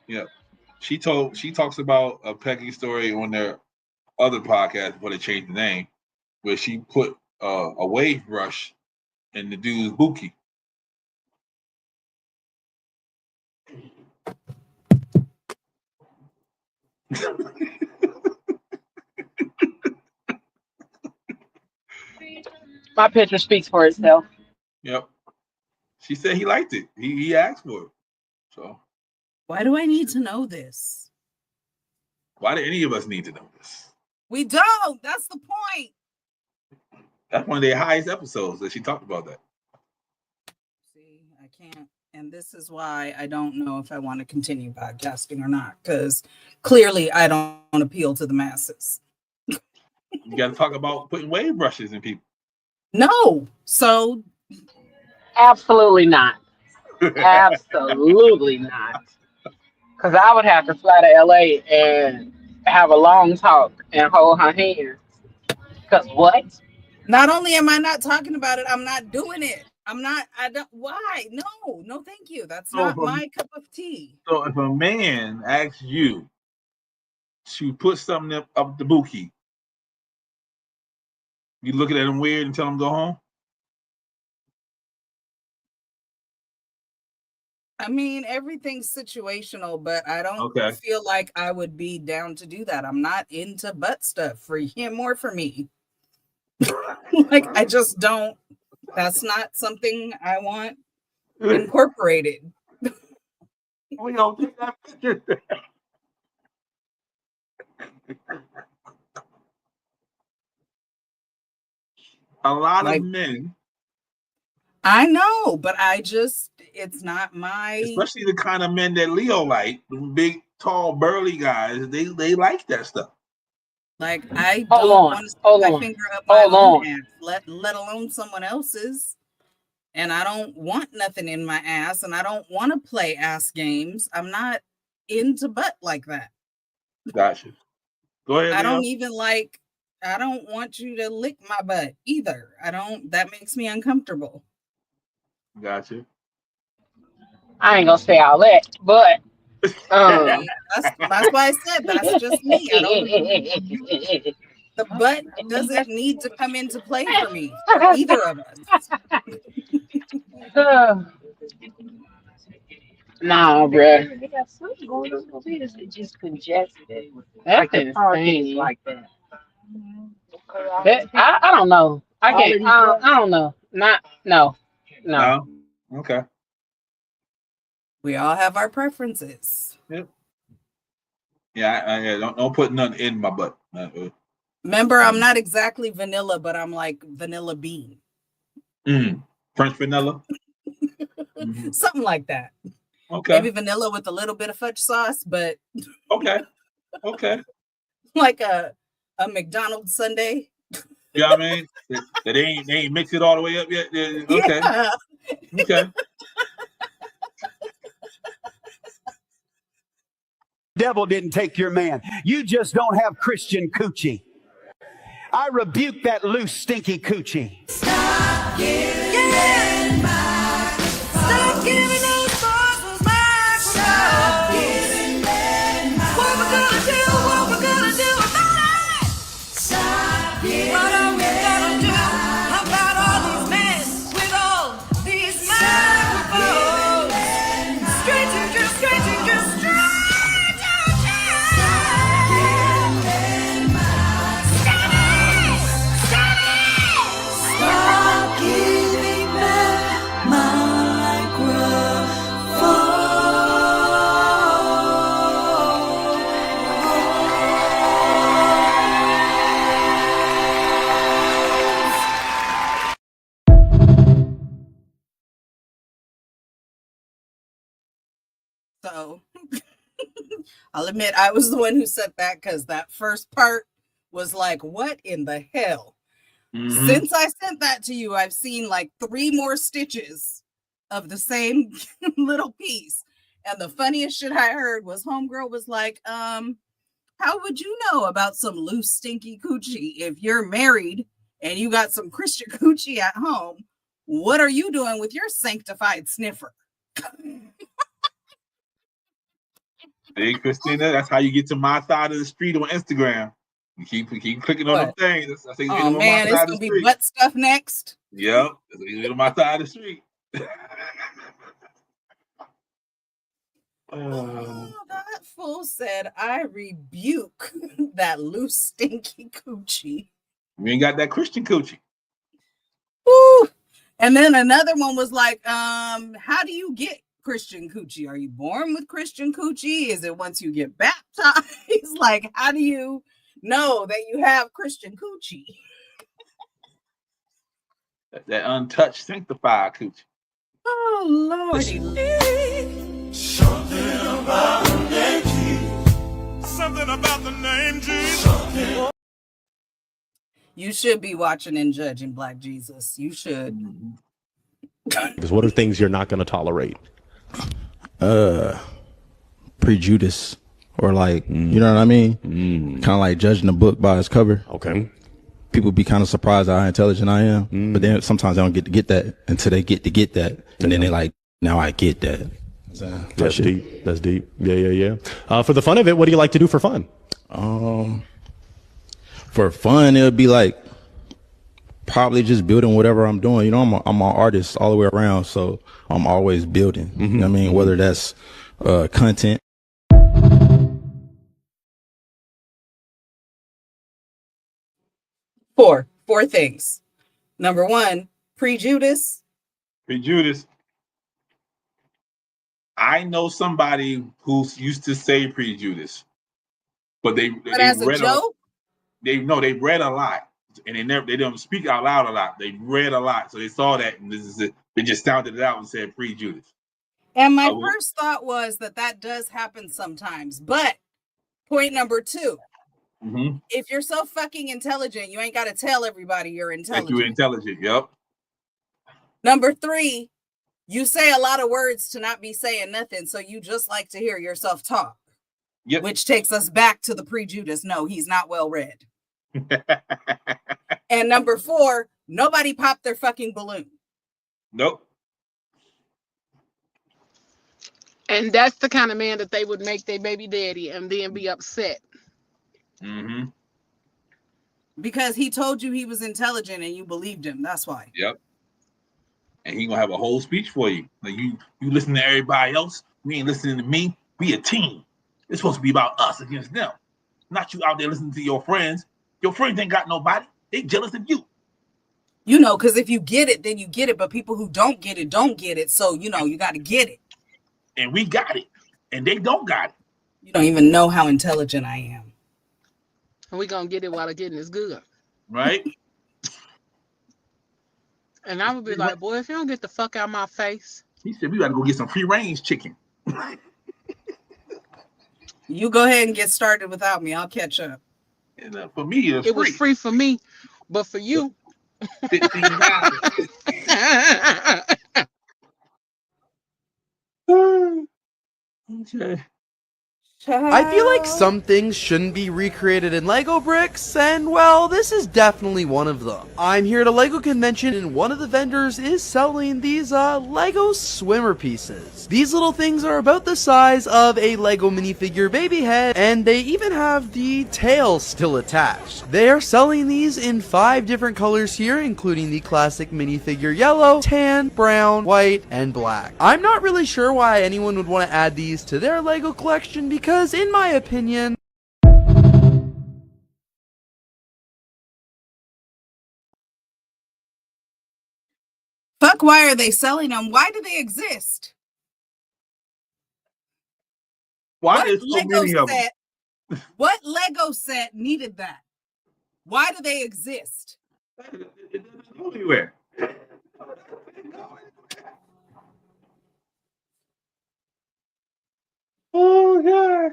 Yeah. She talks about a pegging story on their other podcast before they changed the name, where she put a wave brush in the dude's buki. My picture speaks for itself. Yep. She said he liked it. He asked for it. So why do I need to know this? Why do any of us need to know this? We don't. That's the point. That's one of their highest episodes that she talked about that. See, I can't. And this is why I don't know if I want to continue podcasting or not, because clearly I don't appeal to the masses. You got to talk about putting wave brushes in people. No. So. Absolutely not. Absolutely not. Because I would have to fly to LA and have a long talk and hold her hand. Because what? Not only am I not talking about it, I'm not doing it. I don't. Why? No, thank you. That's So not my cup of tea. So if a man asks you to put something up the bookie, you looking at him weird and tell him go home? I mean, everything's situational, but I don't Okay. feel like I would be down to do that. I'm not into butt stuff for him or for me. Like, I just don't. That's not something I want incorporated. We don't take that picture. A lot of men. I know, but it's not my. Especially the kind of men that Leo like, the big, tall, burly guys. They like that stuff. Like, I don't want to stick my finger up my own ass, let alone someone else's. And I don't want nothing in my ass, and I don't want to play ass games. I'm not into butt like that. Gotcha. Go ahead, I Leo. don't even like. I don't want you to lick my butt either. That makes me uncomfortable. Gotcha. I ain't gonna say all that, but that's why I said that's just me. The butt doesn't need to come into play for me, for either of us. Nah, bruh. They got something going on over here. It's just congested. That's insane. Like that. I don't know. I can't. I don't know. No. Okay. We all have our preferences. Yep. Yeah. Don't put nothing in my butt. Remember, I'm not exactly vanilla, but I'm like vanilla bean. French vanilla. Something like that. Okay. Maybe vanilla with a little bit of fudge sauce, but okay. Like a McDonald's sundae. Yeah, I mean, they ain't mixed it all the way up yet. Okay. Yeah. Okay. Devil didn't take your man. You just don't have Christian coochie. I rebuke that loose, stinky coochie. Stop giving back. Stop giving those boys back. Stop giving back. What we gonna do? What we gonna do about it? Stop giving back. What are we gonna do about all these men with all these microphones? Straight to just. So I'll admit I was the one who said that because that first part was like, what in the hell? Mm-hmm. Since I sent that to you, I've seen like 3 more stitches of the same little piece. And the funniest shit I heard was homegirl was like, how would you know about some loose, stinky coochie if you're married and you got some Christian coochie at home? What are you doing with your sanctified sniffer? Hey, Christina, that's how you get to my side of the street on Instagram. You keep clicking on them things. I think oh man, it's gonna be butt stuff next. Yep, it's on my side of the street. That fool said, "I rebuke that loose, stinky coochie." We ain't got that Christian coochie. Woo. And then another one was like, "How do you get Christian coochie? Are you born with Christian coochie? Is it once you get baptized? Like, how do you know that you have Christian coochie?" That untouched, sanctified coochie. Oh Lordy. Something about the name Jesus. Something about the name Jesus. You should be watching and judging Black Jesus. You should. Because what are things you're not going to tolerate? Prejudice, or like, you know what I mean? Kind of like judging a book by its cover. Okay. people be kind of surprised at how intelligent I am, but then sometimes I don't get that until they get that, and then they like, now I get that. That's deep. That's deep. Yeah. For the fun of it, what do you like to do for fun? For fun, it would be like probably just building whatever I'm doing. You know, I'm an artist all the way around, so I'm always building. You know what I mean? Whether that's content. Four things. Number one, prejudice. Prejudice. I know somebody who used to say prejudice, but they as a read joke? They read a lot, and they don't speak out loud a lot. They read a lot, so they saw that, and they just sounded it out and said prejudice. And my first thought was that does happen sometimes. But point number two, if you're so fucking intelligent, you ain't got to tell everybody you're intelligent. That you're intelligent, yep. Number three, you say a lot of words to not be saying nothing, so you just like to hear yourself talk. Yep. Which takes us back to the prejudice. No, he's not well read. And number four, nobody popped their fucking balloon. Nope. And that's the kind of man that they would make their baby daddy and then be upset. Because he told you he was intelligent and you believed him. That's why. Yep. And he gonna have a whole speech for you. Like you listen to everybody else. We ain't listening to me. We a team. It's supposed to be about us against them. Not you out there listening to your friends. Your friends ain't got nobody. They jealous of you. You know, because if you get it, then you get it. But people who don't get it, don't get it. So, you know, you got to get it. And we got it. And they don't got it. You don't even know how intelligent I am. And we going to get it while the getting is good. Right? And I would be like, boy, if you don't get the fuck out of my face. He said, we got to go get some free range chicken. You go ahead and get started without me. I'll catch up. And for me, it was free for me, but for you, $15. Okay. I feel like some things shouldn't be recreated in Lego bricks, and well, this is definitely one of them. I'm here at a Lego convention, and one of the vendors is selling these Lego swimmer pieces. These little things are about the size of a Lego minifigure baby head, and they even have the tail still attached. They are selling these in 5 different colors here, including the classic minifigure yellow, tan, brown, white, and black. I'm not really sure why anyone would want to add these to their Lego collection, because in my opinion, fuck, why are they selling them? Why do they exist? Why is so many of them? What Lego set needed that? Why do they exist? It doesn't go anywhere. Oh, God.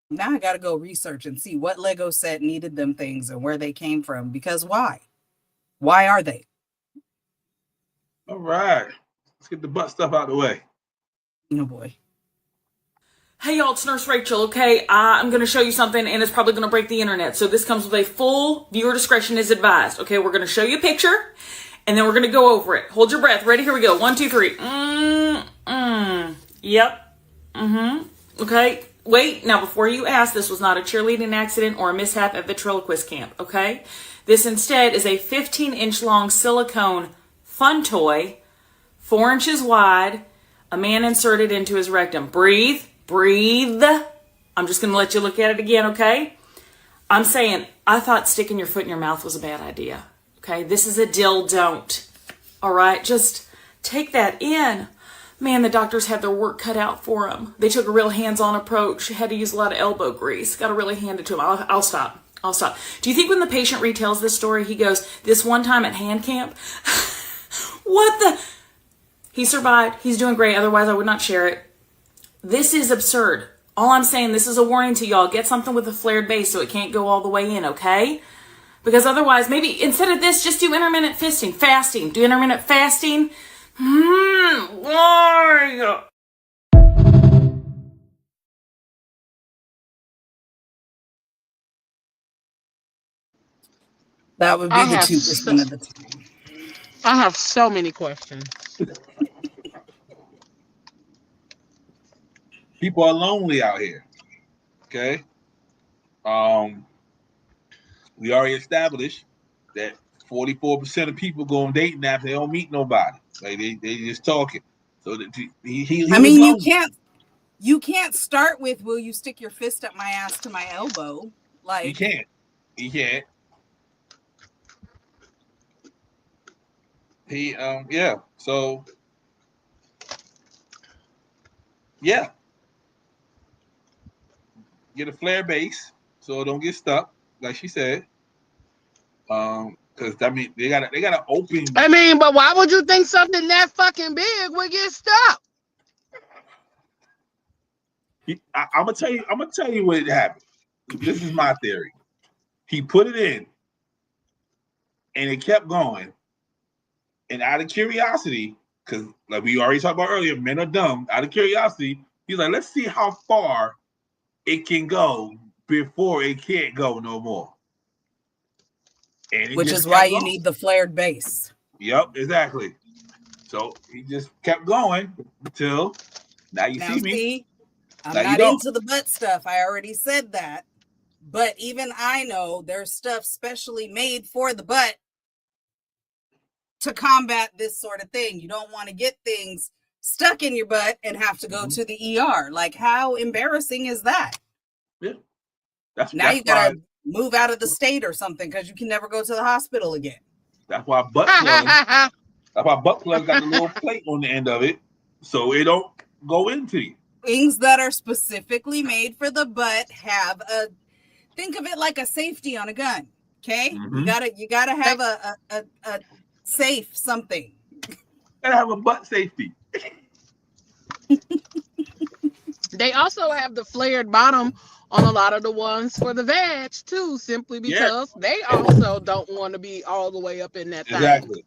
Now I got to go research and see what Lego set needed them things and where they came from. Because why? Why are they? All right. Let's get the butt stuff out of the way. No, boy. Hey y'all, it's Nurse Rachel, okay? I'm going to show you something and it's probably going to break the internet. So this comes with a full viewer discretion is advised. Okay, we're going to show you a picture and then we're going to go over it. Hold your breath. Ready? Here we go. 1, 2, 3. Yep. Okay. Wait. Now, before you ask, this was not a cheerleading accident or a mishap at ventriloquist camp, okay? This instead is a 15-inch long silicone fun toy, 4 inches wide, a man inserted into his rectum. Breathe. Breathe. I'm just going to let you look at it again, okay? I'm saying, I thought sticking your foot in your mouth was a bad idea, okay? This is a don't. All right? Just take that in. Man, the doctors had their work cut out for them. They took a real hands-on approach, had to use a lot of elbow grease. Got to really hand it to them. I'll stop. Do you think when the patient retells this story, he goes, this one time at hand camp? What the? He survived. He's doing great. Otherwise, I would not share it. This is absurd. All I'm saying, this is a warning to y'all. Get something with a flared base so it can't go all the way in, okay? Because otherwise, maybe instead of this, just do intermittent fasting. Do intermittent fasting. Why? That would be I the have 2% of the time. I have so many questions. People are lonely out here. Okay. We already established that 44% of people go on dating apps. They don't meet nobody. Like they just talking. So that he I was mean, you lonely. can't start with "Will you stick your fist up my ass to my elbow?" Like He can't. He can't. He yeah. So yeah. Get a flare base so it don't get stuck, like she said. Because I mean they gotta open. I mean, but why would you think something that fucking big would get stuck? I'm gonna tell you what happened. This is my theory. He put it in, and it kept going. And out of curiosity, because like we already talked about earlier, men are dumb. Out of curiosity, he's like, let's see how far it can go before it can't go no more. And which is why you need the flared base. Yep, exactly. So he just kept going until now you see me. I'm now not into the butt stuff. I already said that. But even I know there's stuff specially made for the butt to combat this sort of thing. You don't want to get things stuck in your butt and have to go to the ER. Like, how embarrassing is that? Yeah. Now you gotta move out of the state or something because you can never go to the hospital again. That's why butt plugs. That's why butt plugs got a little plate on the end of it, so it don't go into you. Things that are specifically made for the butt have think of it like a safety on a gun. Okay, you gotta have a safe something. Gotta have a butt safety. They also have the flared bottom on a lot of the ones for the veg too, simply because they also don't want to be all the way up in that thing. Exactly.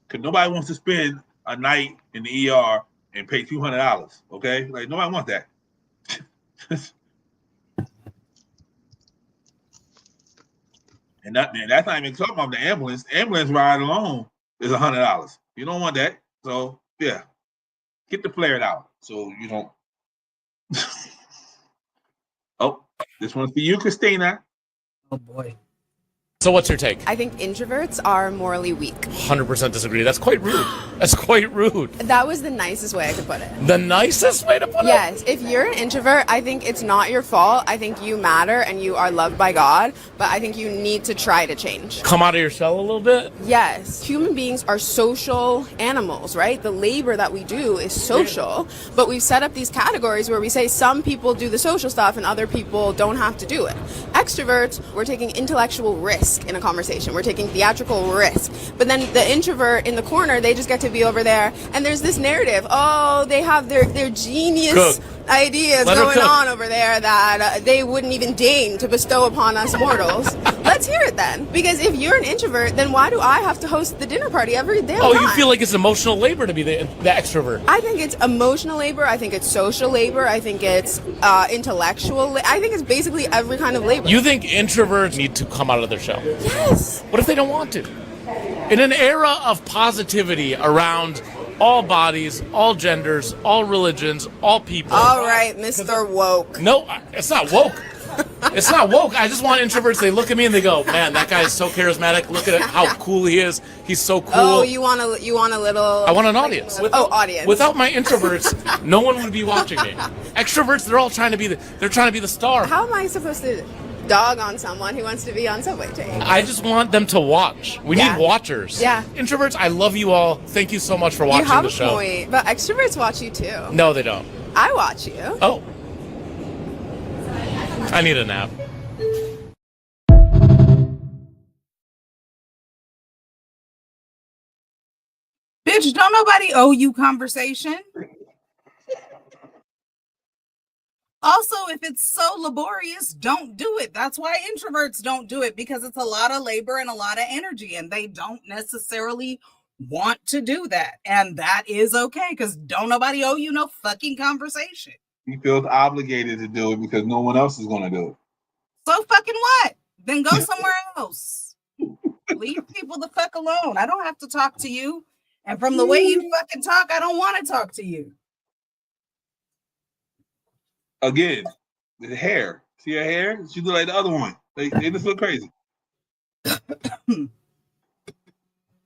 Because nobody wants to spend a night in the ER and pay $200. Okay, like nobody wants that. And that's not even talking about the ambulance. Ambulance ride alone is $100. You don't want that. So yeah, get the flared out so you don't. Oh, this one's for you, Christina. Oh boy. So what's your take? I think introverts are morally weak. 100% disagree. That's quite rude. That's quite rude. That was the nicest way I could put it. The nicest way to put it? Yes. If you're an introvert, I think it's not your fault. I think you matter and you are loved by God, but I think you need to try to change. Come out of your shell a little bit? Yes. Human beings are social animals, right? The labor that we do is social, but we've set up these categories where we say some people do the social stuff and other people don't have to do it. Extroverts, we're taking intellectual risk in a conversation. We're taking theatrical risk. But then the introvert in the corner, they just get to be over there. And there's this narrative. Oh, they have their genius ideas going on over there that they wouldn't even deign to bestow upon us mortals. Let's hear it then. Because if you're an introvert, then why do I have to host the dinner party every damn time? Oh, you feel like it's emotional labor to be the extrovert? I think it's emotional labor. I think it's social labor. I think it's intellectual. I think it's basically every kind of labor. You think introverts need to come out of their shell? Yes. What if they don't want to? In an era of positivity around all bodies, all genders, all religions, all people. All right, Mr. Woke. No, it's not woke. It's not woke. I just want introverts. They look at me and they go, "Man, that guy is so charismatic. Look at how cool he is. He's so cool." Oh, you want a little? I want an audience. Audience. Without my introverts, no one would be watching me. Extroverts, they're all trying to be the star. How am I supposed to dog on someone who wants to be on Subway Take? I just want them to watch. We need watchers. Yeah. Introverts, I love you all. Thank you so much for watching the show. You have a point, but extroverts watch you too. No, they don't. I watch you. Oh. I need a nap. Bitch, don't nobody owe you conversation. Also, if it's so laborious, don't do it. That's why introverts don't do it, because it's a lot of labor and a lot of energy, and they don't necessarily want to do that. And that is okay, because don't nobody owe you no fucking conversation. He feels obligated to do it because no one else is going to do it. So fucking what? Then go somewhere else. Leave people the fuck alone. I don't have to talk to you. And from the way you fucking talk, I don't want to talk to you. Again, the hair. See her hair? She look like the other one. They just look crazy.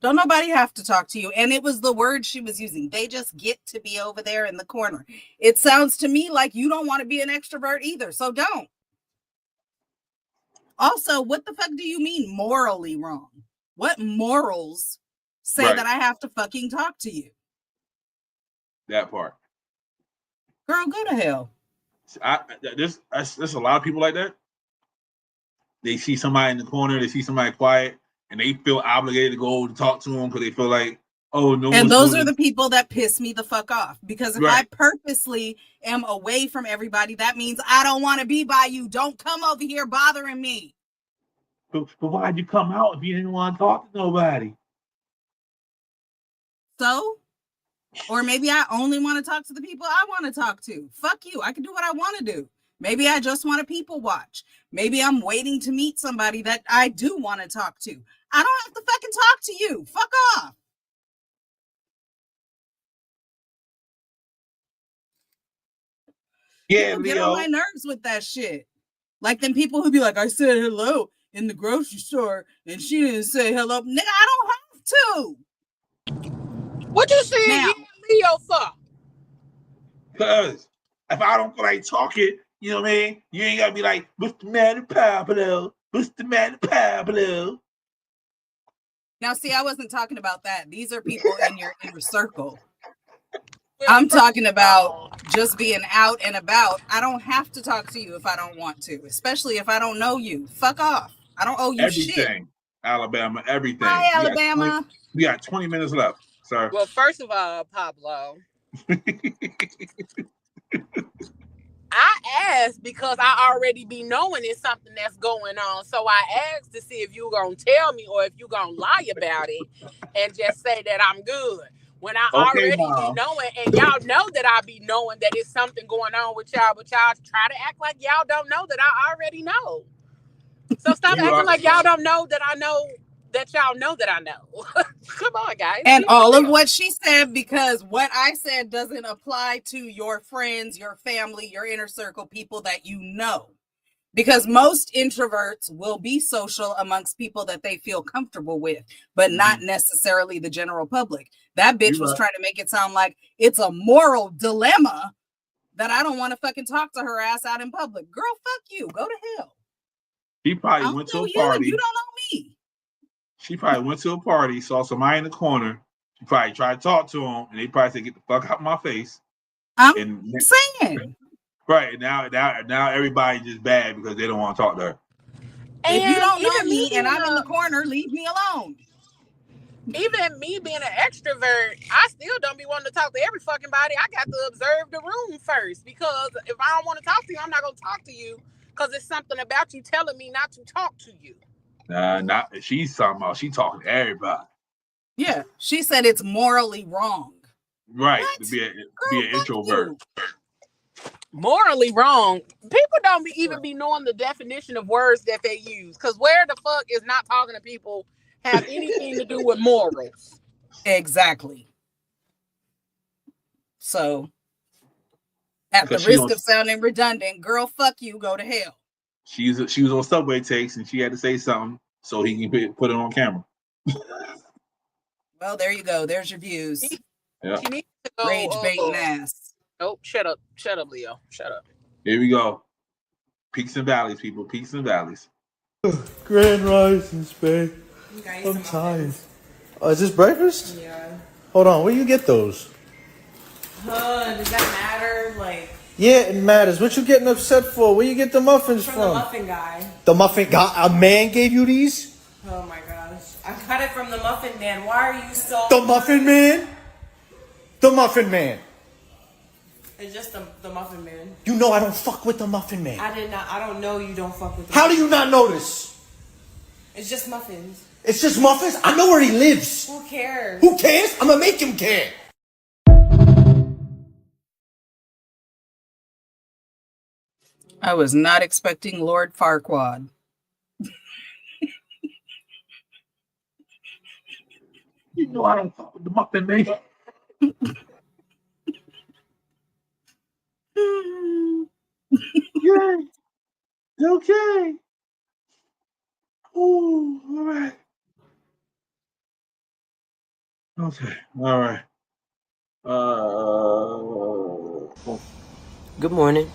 Don't nobody have to talk to you. And it was the word she was using. They just get to be over there in the corner. It sounds to me like you don't want to be an extrovert either. So don't. Also, what the fuck do you mean morally wrong? What morals say Right. that I have to fucking talk to you? That part. Girl, go to hell. There's a lot of people like that. They see somebody in the corner, they see somebody quiet, and they feel obligated to go over to talk to them because they feel like, oh, no. And those are the people that piss me the fuck off. Because if Right. I purposely am away from everybody, that means I don't want to be by you. Don't come over here bothering me. But why'd you come out if you didn't want to talk to nobody? So? Or maybe I only want to talk to the people I want to talk to. Fuck you. I can do what I want to do. Maybe I just want to people watch. Maybe I'm waiting to meet somebody that I do want to talk to. I don't have to fucking talk to you. Fuck off. Yeah, People get on my nerves with that shit. Like them people who be like, I said hello in the grocery store and she didn't say hello. Nigga, I don't have to. What you saying Now, Leo for? Because if I don't feel like talking, you know what I mean? You ain't got to be like, Mr. Manny Pablo, Mr. Manny Pablo. Now, see, I wasn't talking about that. These are people in your inner circle. I'm talking about just being out and about. I don't have to talk to you if I don't want to, especially if I don't know you. Fuck off. I don't owe you shit. Everything. Alabama, everything. Hi, Alabama. We got 20 minutes left, sir. Well, first of all, Pablo, I asked because I already be knowing it's something that's going on. So I asked to see if you gonna tell me or if you gonna lie about it and just say that I'm good. When I already be knowing, and y'all know that I be knowing that it's something going on with y'all, but y'all try to act like y'all don't know that I already know. So stop acting like y'all don't know that I know that y'all know that I know. Come on, guys. And all of what she said, because what I said doesn't apply to your friends, your family, your inner circle, people that you know. Because most introverts will be social amongst people that they feel comfortable with, but not necessarily the general public. That bitch was trying to make it sound like it's a moral dilemma that I don't want to fucking talk to her ass out in public. Girl, fuck you. Go to hell. She probably went to a party. You don't know me. She probably went to a party, saw somebody in the corner. She probably tried to talk to him, and they probably said, "Get the fuck out my face." I'm saying. Right, and now everybody just bad because they don't want to talk to her. If you don't know me and I'm in the corner, leave me alone. Even me being an extrovert, I still don't be wanting to talk to every fucking body. I got to observe the room first, because if I don't want to talk to you, I'm not going to talk to you because it's something about you telling me not to talk to you. Not she's talking about. She talking to everybody. Yeah, she said it's morally wrong. Right, to be an introvert. Morally wrong. People don't even be knowing the definition of words that they use, because where the fuck is not talking to people have anything to do with morals? Exactly. So, at the risk of sounding redundant, girl, fuck you, go to hell. She was on subway takes and she had to say something so he can put it on camera. Well, there you go. There's your views. Yeah. She needs to go, rage baiting ass. Oh, shut up, Leo, shut up. Here we go. Peaks and valleys, people. Peaks and valleys. Grand risings, babe. I'm tired. Oh, is this breakfast? Yeah. Hold on, where you get those? Does that matter? Like, Yeah, it matters. What you getting upset for? Where you get the muffins from from? the muffin guy. The muffin guy? A man gave you these? Oh my gosh. I got it from the muffin man. Why are you so... The muffin man? The muffin man. It's just the muffin man. You know I don't fuck with the muffin man. I don't know you don't fuck with the How do you not notice? It's just muffins. It's just muffins? I know where he lives. Who cares? Who cares? I'm gonna make him care. I was not expecting Lord Farquaad. You know I don't fuck with the muffin man. Yeah. Okay. Oh, all right. Okay. All right. Good morning.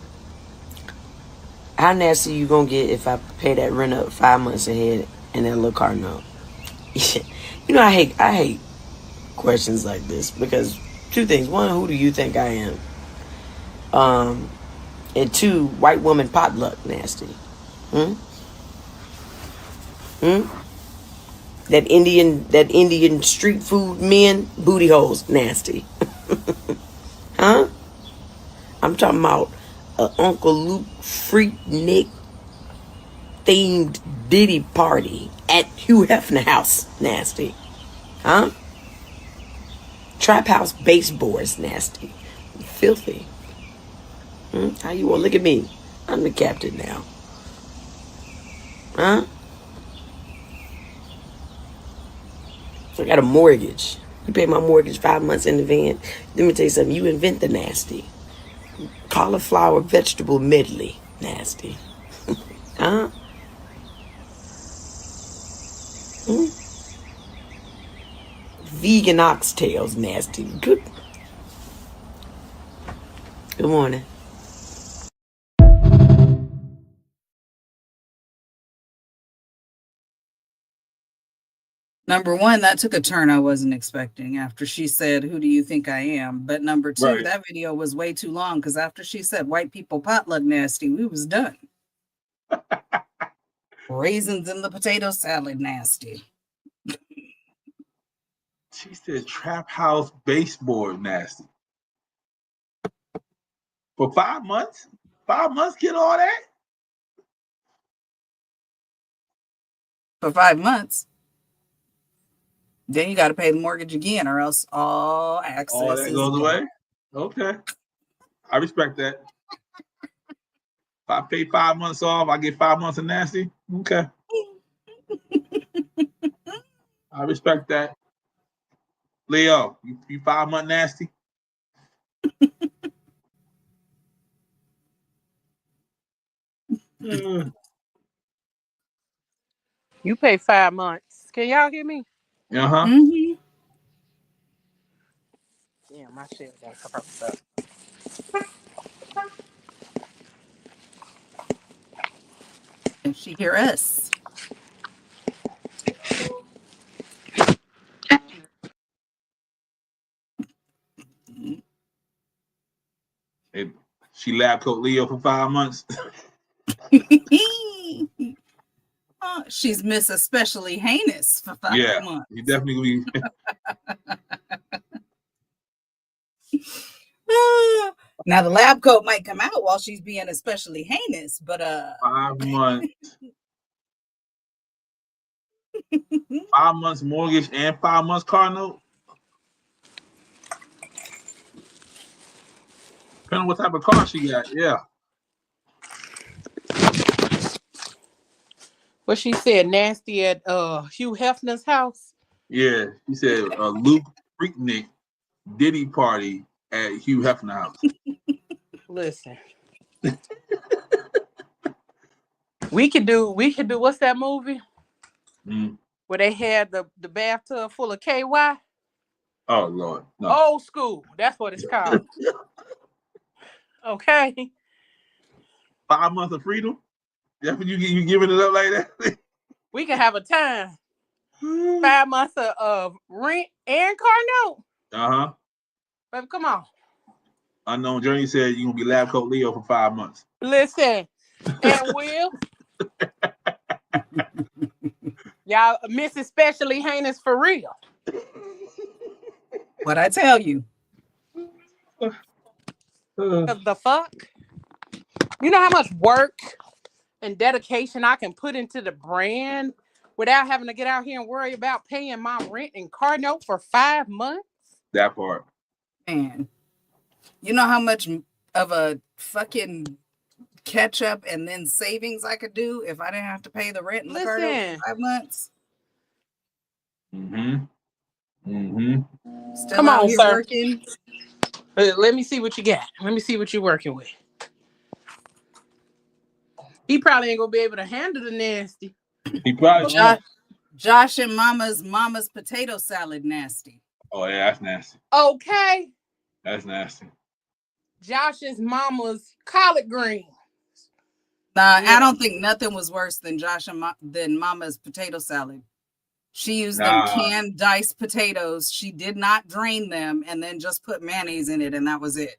How nasty you gonna get if I pay that rent up 5 months ahead and that little car note? You know, I hate questions like this because two things. One, who do you think I am? And two, white woman potluck nasty. That Indian street food men booty holes nasty. Huh? I'm talking about Uncle Luke Freaknik themed Diddy party at Hugh Hefner house nasty. Huh? Trap house baseboards nasty. Filthy. How you want? Look at me. I'm the captain now. Huh? I got a mortgage. You pay my mortgage 5 months in advance. Let me tell you something. You invent the nasty. Cauliflower vegetable medley. Nasty. Huh? Vegan oxtails. Nasty. Good morning. Number one, that took a turn I wasn't expecting after she said, "Who do you think I am?" But number two, Right. that video was way too long because after she said white people potluck nasty, we was done. Raisins in the potato salad nasty. She said trap house baseboard nasty. For 5 months? 5 months get all that? For 5 months. Then you got to pay the mortgage again, or else all access All that is goes gone. away? Okay. I respect that. If I pay 5 months off, I get 5 months of nasty. Okay. I respect that. Leo, you 5 month nasty? You pay 5 months. Can y'all hear me? Uh-huh. Mm-hmm. Yeah, my shit got fucked up. Can she hear us? She lab coat Leo for 5 months. She's Miss Especially Heinous for 5 Yeah, months. you definitely be. Now the lab coat might come out while she's being especially heinous, but 5 months. 5 months mortgage and 5 months car note. Depending on what type of car she got, yeah. What she said, nasty at Hugh Hefner's house. Yeah, she said Luke Freaknik Diddy party at Hugh Hefner house. Listen. We could do what's that movie? Where they had the bathtub full of KY? Oh Lord. No. Old school. That's what it's called. Okay. 5 months of freedom? That's when you giving it up like that? We can have a time. 5 months of rent and car note. Uh-huh. Baby, come on. Unknown Journey said you're gonna be lab coat Leo for 5 months. Listen, and Will. Y'all Miss Especially Heinous for real. what I tell you. The fuck? You know how much work and dedication I can put into the brand without having to get out here and worry about paying my rent and car note for 5 months? That part. Man, you know how much of a fucking catch up and then savings I could do if I didn't have to pay the rent and the car note for 5 months? Mm-hmm. Still Come out on, here sir. working. Let me see what you got. Let me see what you're working with. He probably ain't gonna be able to handle the nasty. He probably won't. Josh and mama's potato salad nasty. Oh yeah, that's nasty. Okay. That's nasty. Josh's mama's collard green. Nah, I don't think nothing was worse than than mama's potato salad. She used them canned diced potatoes. She did not drain them and then just put mayonnaise in it, and that was it.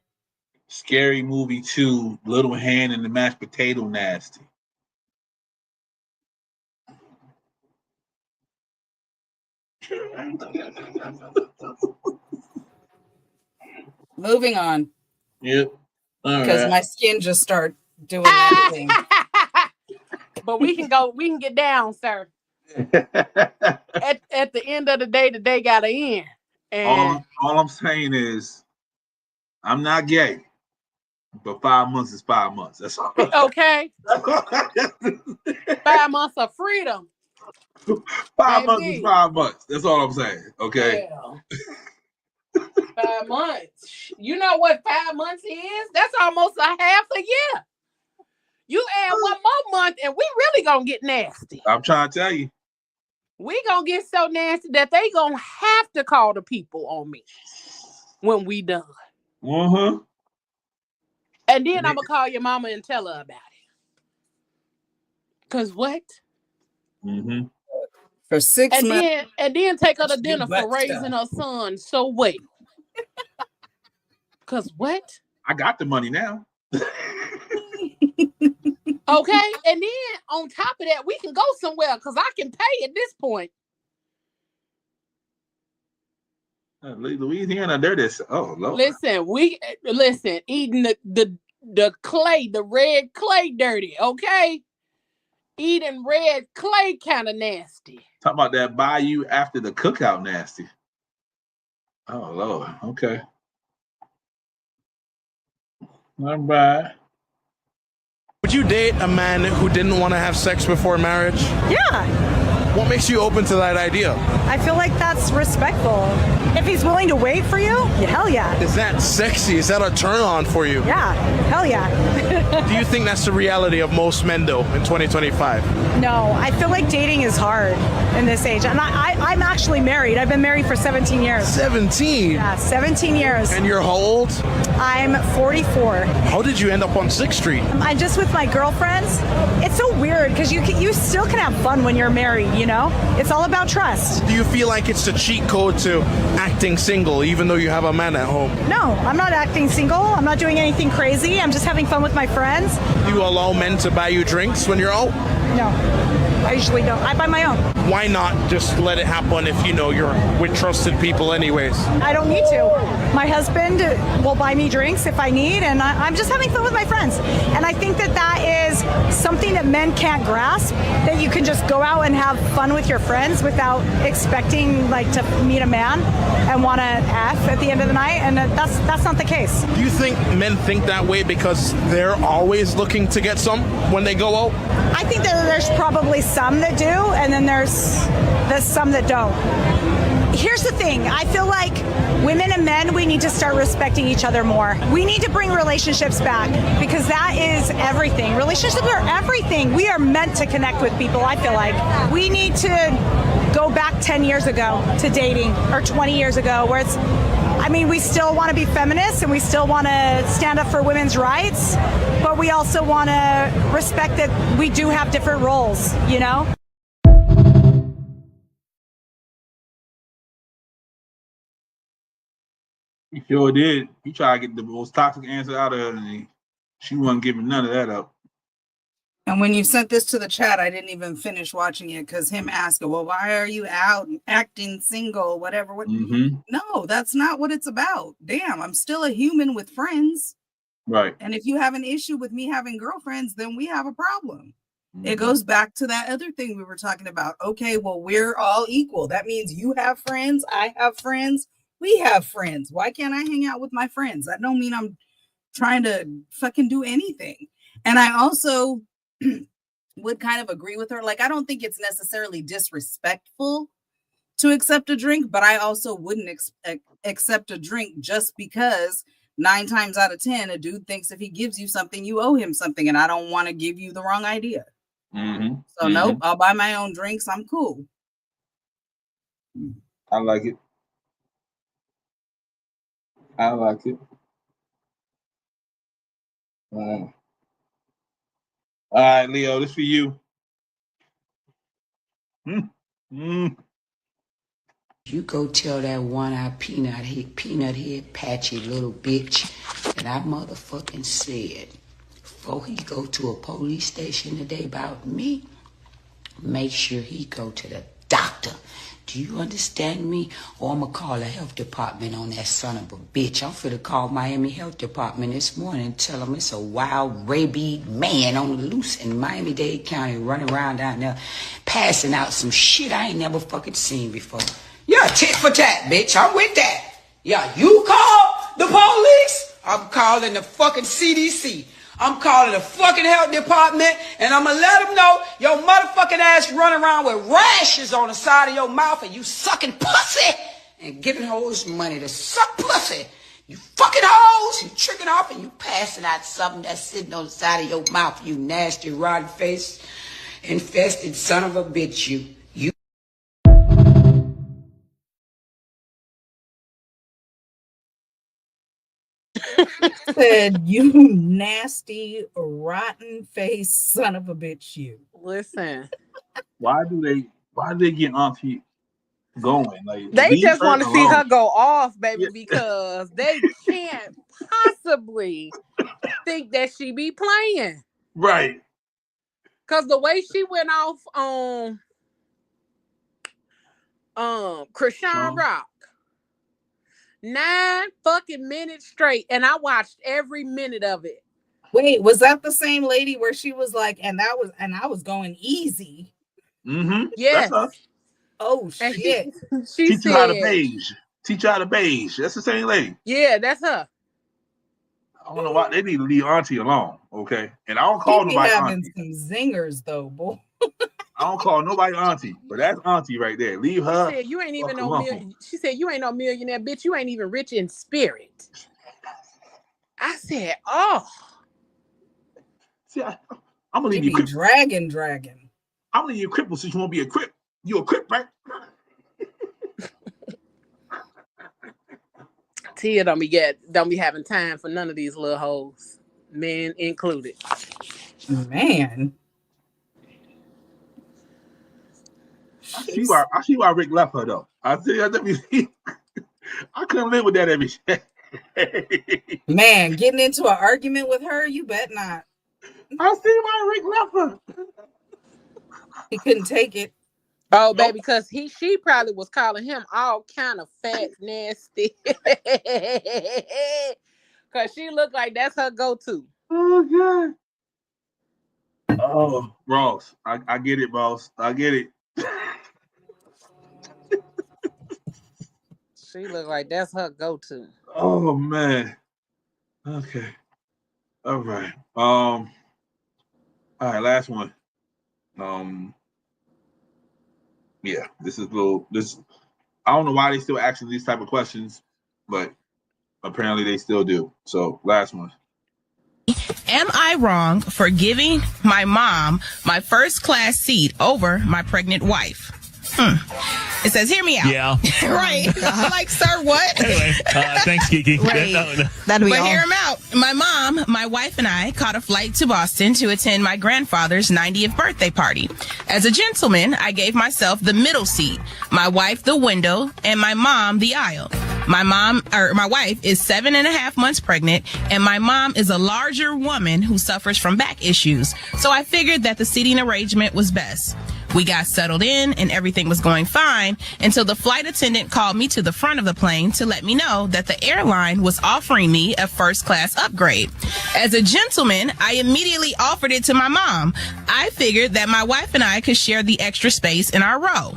Scary Movie 2, Little Hand and the Mashed Potato nasty. Moving on. Yep. Because my skin just started doing that thing. But we can get down, sir. at the end of the day gotta end. And all I'm saying is, I'm not gay, but 5 months is 5 months. That's all. Okay. 5 months of freedom. 5 months is 5 months. That's all I'm saying. Okay. Yeah. 5 months. You know what 5 months is? That's almost a half a year. You add one more month and we really gonna get nasty. I'm trying to tell you. We gonna get so nasty that they gonna have to call the people on me when we done. And then I'm gonna call your mama and tell her about it. Cause what? For 6 months. And then take her to dinner for raising her son so well. Cause what? I got the money now. Okay, and then on top of that, we can go somewhere because I can pay at this point. Louisiana, they're this. Oh Lord. Listen, eating the clay, the red clay dirty, okay? Eating red clay kind of nasty. Talk about that bayou after the cookout nasty. Oh Lord. Okay. All right. Would you date a man who didn't want to have sex before marriage? Yeah. What makes you open to that idea? I feel like that's respectful. If he's willing to wait for you, hell yeah. Is that sexy? Is that a turn on for you? Yeah, hell yeah. Do you think that's the reality of most men, though, in 2025? No, I feel like dating is hard in this age. And I'm actually married. I've been married for 17 years. 17? Yeah, 17 years. And you're how old? I'm 44. How did you end up on 6th Street? I'm just with my girlfriends. It's so weird because you still can have fun when you're married, you know? It's all about trust. Do you feel like it's the cheat code to acting single even though you have a man at home? No, I'm not acting single. I'm not doing anything crazy. I'm just having fun with my friends. Do you allow men to buy you drinks when you're out? No, I usually don't. I buy my own. Why not just let it happen if you know you're with trusted people anyways? I don't need to. My husband will buy me drinks if I need, and I'm just having fun with my friends. And I think that is something that men can't grasp, that you can just go out and have fun with your friends without expecting like to meet a man and want to F at the end of the night, and that's not the case. Do you think men think that way because they're always looking to get some when they go out? I think that there's probably some that do, and then there's some that don't. Here's the thing. I feel like women and men, we need to start respecting each other more. We need to bring relationships back because that is everything. Relationships are everything. We are meant to connect with people, I feel like. We need to go back 10 years ago to dating, or 20 years ago, where we still want to be feminists and we still want to stand up for women's rights, but we also want to respect that we do have different roles, you know? He sure did. He tried to get the most toxic answer out of her, and she wasn't giving none of that up. And when you sent this to the chat, I didn't even finish watching it because him asking, well, why are you out acting single, whatever. No, that's not what it's about. Damn, I'm still a human with friends. Right. And if you have an issue with me having girlfriends, then we have a problem. It goes back to that other thing we were talking about. Okay, well, we're all equal. That means you have friends, I have friends, we have friends. Why can't I hang out with my friends? That don't mean I'm trying to fucking do anything. And I also would kind of agree with her. Like, I don't think it's necessarily disrespectful to accept a drink, but I also wouldn't accept a drink just because 9 times out of 10, a dude thinks if he gives you something, you owe him something, and I don't want to give you the wrong idea. So nope, I'll buy my own drinks. I'm cool. I like it. I like it. All right, Leo, this for you. You go tell that one-eyed peanut head patchy little bitch that I motherfucking said before he go to a police station today about me, make sure he go to the doctor. Do you understand me? Or I'm gonna call the health department on that son of a bitch. I'm finna call Miami Health Department this morning and tell them it's a wild, rabid man on the loose in Miami-Dade County running around down there passing out some shit I ain't never fucking seen before. Yeah, tit for tat, bitch. I'm with that. Yeah, you call the police, I'm calling the fucking CDC. I'm calling the fucking health department, and I'm gonna let them know your motherfucking ass running around with rashes on the side of your mouth and you sucking pussy and giving hoes money to suck pussy. You fucking hoes, you tricking off and you passing out something that's sitting on the side of your mouth, you nasty, rotten face, infested son of a bitch, you. Said, you nasty, rotten face son of a bitch, you. Listen. Why do they get Auntie going? Like they just want to see her go off, baby, because they can't possibly think that she be playing. Right. Because the way she went off on Krishan Rock, 9 fucking minutes straight, and I watched every minute of it. Wait, was that the same lady where she was like, and I was going easy? Yes. Oh shit. She Teach said, you how to beige. Teach you how to beige. That's the same lady. Yeah, that's her. I don't know why they need to leave Auntie alone, okay? And I don't call nobody having Auntie. Some zingers though, boy. I don't call nobody Auntie, but that's Auntie right there. Leave her. She said, you ain't even she said, you ain't no millionaire, bitch. You ain't even rich in spirit. I said, oh. See, I'm gonna leave you crippled. Dragon. I'm gonna leave you crippled since you won't be a crip. You a crip, right? Tia don't be having time for none of these little hoes, men included. Man. I see why Rick left her though. I couldn't live with that every day. Man, getting into an argument with her, you bet not. I see why Rick left her. He couldn't take it. Oh, baby, because she probably was calling him all kind of fat, nasty. Because she looked like that's her go-to. Oh, God. Oh, Ross. I get it, boss. I get it. She looked like that's her go-to. Oh, man. Okay. All right. All right, last one. Yeah, this is I don't know why they still asking these type of questions, but apparently they still do. So last one. Am I wrong for giving my mom my first class seat over my pregnant wife? It says, hear me out. Yeah. Right. Like, sir, what? Anyway, thanks, Kiki. Right. That'd be But all. hear him out. My mom, my wife, and I caught a flight to Boston to attend my grandfather's 90th birthday party. As a gentleman, I gave myself the middle seat, my wife the window, and my mom the aisle. My wife is 7.5 months pregnant, and my mom is a larger woman who suffers from back issues. So I figured that the seating arrangement was best. We got settled in and everything was going fine until the flight attendant called me to the front of the plane to let me know that the airline was offering me a first class upgrade. As a gentleman, I immediately offered it to my mom. I figured that my wife and I could share the extra space in our row.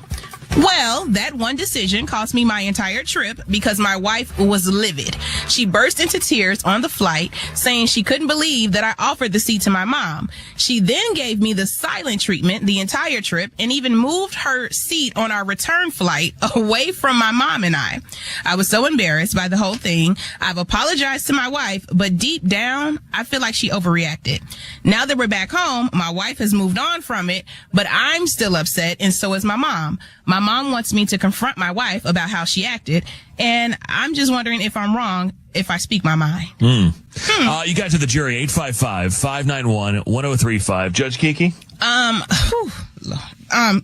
Well, that one decision cost me my entire trip because my wife was livid. She burst into tears on the flight, saying she couldn't believe that I offered the seat to my mom. She then gave me the silent treatment the entire trip and even moved her seat on our return flight away from my mom and I. I was so embarrassed by the whole thing. I've apologized to my wife, but deep down, I feel like she overreacted. Now that we're back home, my wife has moved on from it, but I'm still upset, and so is my mom. My mom wants me to confront my wife about how she acted, and I'm just wondering if I'm wrong if I speak my mind. You guys are the jury. 855-591-1035. Judge Kiki?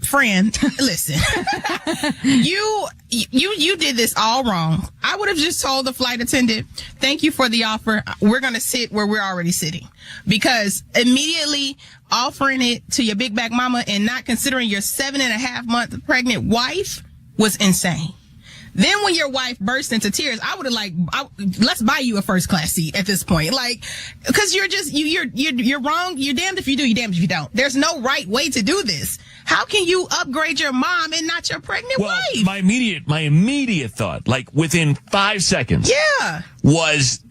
Friend, listen. You did this all wrong. I would have just told the flight attendant, thank you for the offer. We're going to sit where we're already sitting. Because immediately offering it to your big back mama and not considering your 7.5-month pregnant wife was insane. Then when your wife burst into tears, I would have let's buy you a first class seat at this point. Cause you're wrong. You're damned if you do, you're damned if you don't. There's no right way to do this. How can you upgrade your mom and not your pregnant wife? My immediate thought, within 5 seconds, was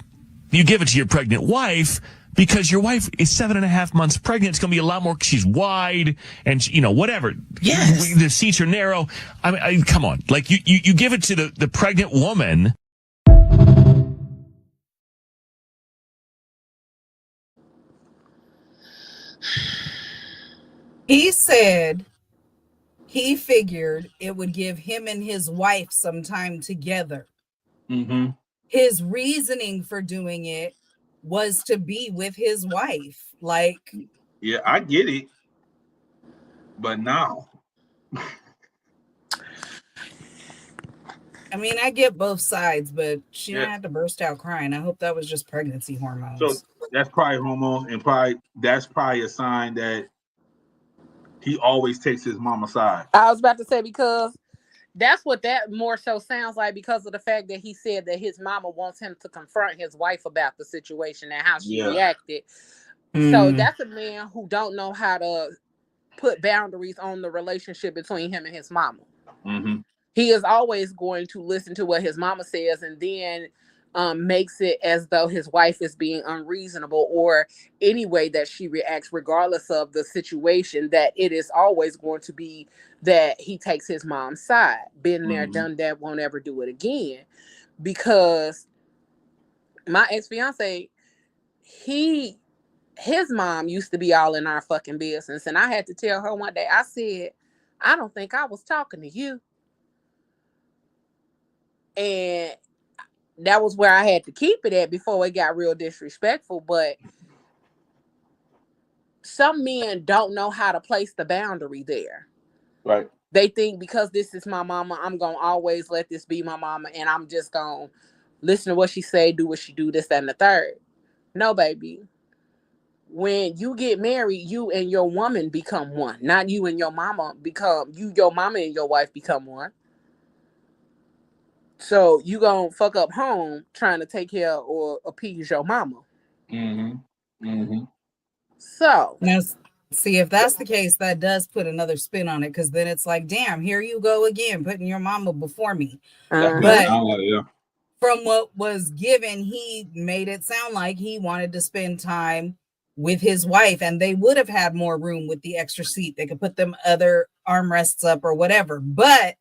you give it to your pregnant wife because your wife is 7.5 months pregnant. It's going to be a lot more. She's wide and whatever. Yes. The seats are narrow. I mean, come on. You give it to the pregnant woman. He said he figured it would give him and his wife some time together. Mm-hmm. His reasoning for doing it was to be with his wife. Yeah, I get it. But now. I mean, I get both sides, but she didn't have to burst out crying. I hope that was just pregnancy hormones. So that's probably hormones, and that's probably a sign that he always takes his mama's side. I was about to say, because that's what that more so sounds like, because of the fact that he said that his mama wants him to confront his wife about the situation and how she reacted. So that's a man who don't know how to put boundaries on the relationship between him and his mama. Mm-hmm. He is always going to listen to what his mama says and then makes it as though his wife is being unreasonable or any way that she reacts, regardless of the situation, that it is always going to be that he takes his mom's side. Been there, done that, won't ever do it again. Because my ex-fiance, his mom used to be all in our fucking business. And I had to tell her one day, I said, I don't think I was talking to you. And that was where I had to keep it at before it got real disrespectful. But some men don't know how to place the boundary there. Right. They think because this is my mama, I'm going to always let this be my mama. And I'm just going to listen to what she say, do what she do, this, that, and the third. No, baby. When you get married, you and your woman become one. Not you and your mama your mama and your wife become one. So you gonna fuck up home trying to take care or appease your mama. Mm-hmm. Mm-hmm. So now, see, if that's the case, that does put another spin on it, because then it's like, damn, here you go again, putting your mama before me. But from what was given, he made it sound like he wanted to spend time with his wife, and they would have had more room with the extra seat. They could put them other armrests up or whatever. But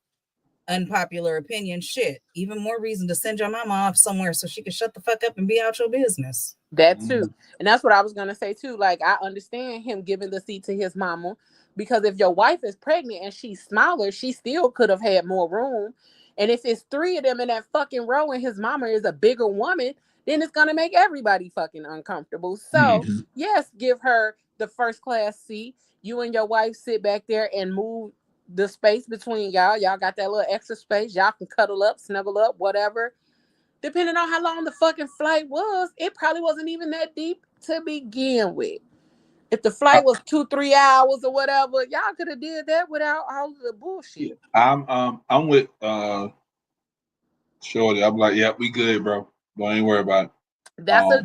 unpopular opinion, shit, even more reason to send your mama off somewhere so she can shut the fuck up and be out your business. That too. And that's what I was gonna say too. I understand him giving the seat to his mama, because if your wife is pregnant and she's smaller, she still could have had more room. And if it's 3 of them in that fucking row and his mama is a bigger woman, then it's gonna make everybody fucking uncomfortable. So yes, give her the first class seat. You and your wife sit back there and move the space between y'all. Y'all got that little extra space. Y'all can cuddle up, snuggle up, whatever. Depending on how long the fucking flight was, it probably wasn't even that deep to begin with. If the flight was 2-3 hours or whatever, y'all could have did that without all of the bullshit. I'm with Shorty. I'm like, yeah, we good, bro. Don't even worry about it.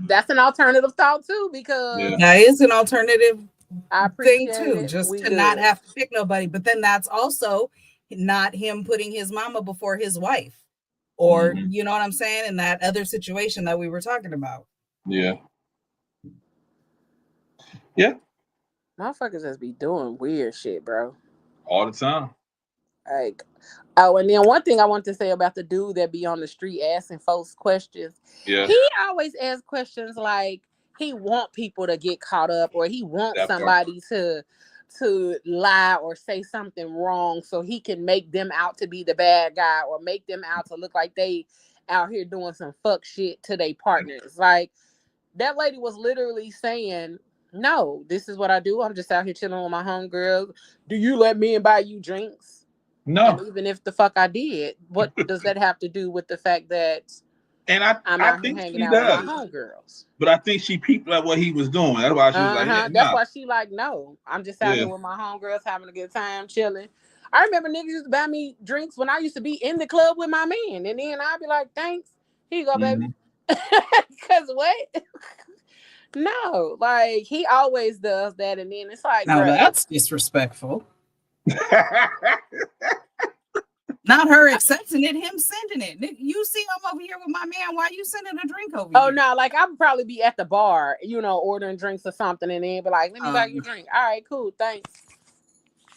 That's an alternative thought too, because that is an alternative I thing appreciate too, it. just We to good. not have to pick nobody. But then that's also not him putting his mama before his wife, or you know what I'm saying, in that other situation that we were talking about. Yeah. Yeah. Motherfuckers just be doing weird shit, bro. All the time. Like, oh, and then one thing I want to say about the dude that be on the street asking folks questions. Yeah. He always asks questions like he want people to get caught up, or he wants somebody to lie or say something wrong so he can make them out to be the bad guy, or make them out to look like they out here doing some fuck shit to their partners. Like, that lady was literally saying, no, this is what I do. I'm just out here chilling with my homegirls. Do you let me and buy you drinks? No. And even if the fuck I did, what does that have to do with the fact that I'm out here think hanging she out does. with my homegirls? But I think she peeped at what he was doing. That's why she was like, yeah, That's why she like, no, I'm just out here with my homegirls having a good time, chilling. I remember niggas used to buy me drinks when I used to be in the club with my man. And then I'd be like, thanks. Here you go, baby. Because what? No, like, he always does that. And then it's like, Now bro, that's disrespectful. Not her accepting it, him sending it. You see, I'm over here with my man. Why you sending a drink over here? Oh, no, like, I would probably be at the bar, you know, ordering drinks or something, and then be like, let me buy you a drink. All right, cool, thanks.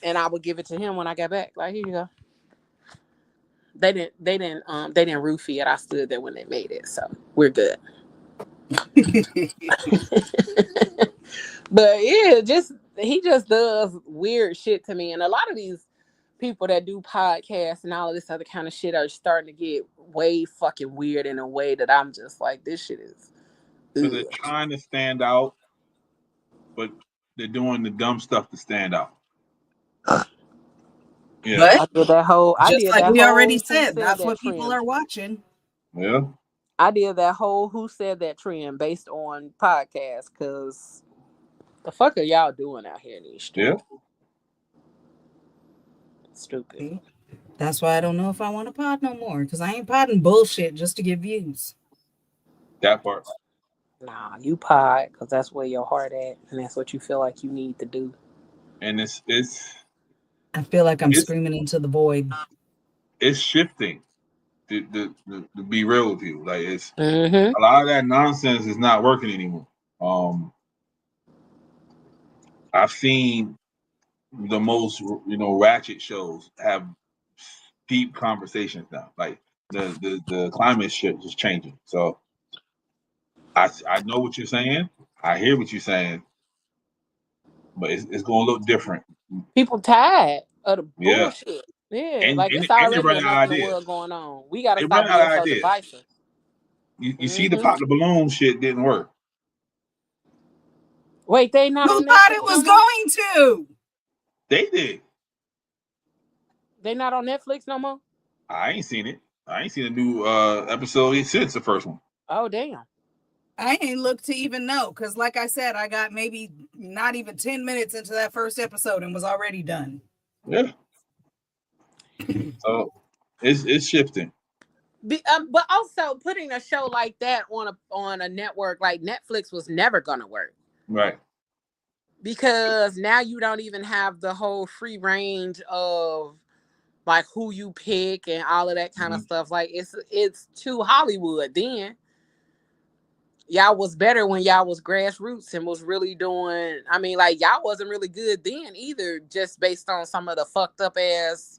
And I would give it to him when I got back. Like, here you go. They didn't roofie it. I stood there when they made it, so we're good. But yeah, he just does weird shit to me. And a lot of these people that do podcasts and all of this other kind of shit are starting to get way fucking weird in a way that I'm just like, this shit is. So they're trying to stand out, but they're doing the dumb stuff to stand out. Yeah. But I did that whole. Just like we already said, that's what people are watching. Yeah. I did that whole "Who Said That" trend based on podcasts, because the fuck are y'all doing out here in these streets? Yeah. Stupid. That's why I don't know if I want to pod no more, because I ain't podding bullshit just to get views. That part. Nah, you pod because that's where your heart at, and that's what you feel like you need to do. And it's I feel like I'm screaming into the void. It's shifting. To be real with you, like, it's Mm-hmm. a lot of that nonsense is not working anymore. I've seen the most, ratchet shows have deep conversations now. Like the climate shift is changing. So I know what you're saying. I hear what you're saying, but it's going to look different. People tired of the Yeah. bullshit. Yeah, And like, it's they're already running enough out of in the ideas. world going on. We got to They stop run out being of so ideas. divisive. You see the pop the balloon shit didn't work. Wait, they not Who on thought Netflix it was no more? going to? They did. They not on Netflix no more? I ain't seen it. I ain't seen a new episode since the first one. Oh, damn. I ain't looked to even know, because like I said, I got maybe not even 10 minutes into that first episode and was already done. Yeah. So it's shifting. But also putting a show like that on a network like Netflix was never gonna work. Right. Because now you don't even have the whole free range of like who you pick and all of that kind of stuff. Like, it's too Hollywood. Then y'all was better when y'all was grassroots and was really doing. I mean, like, y'all wasn't really good then either, just based on some of the fucked up ass.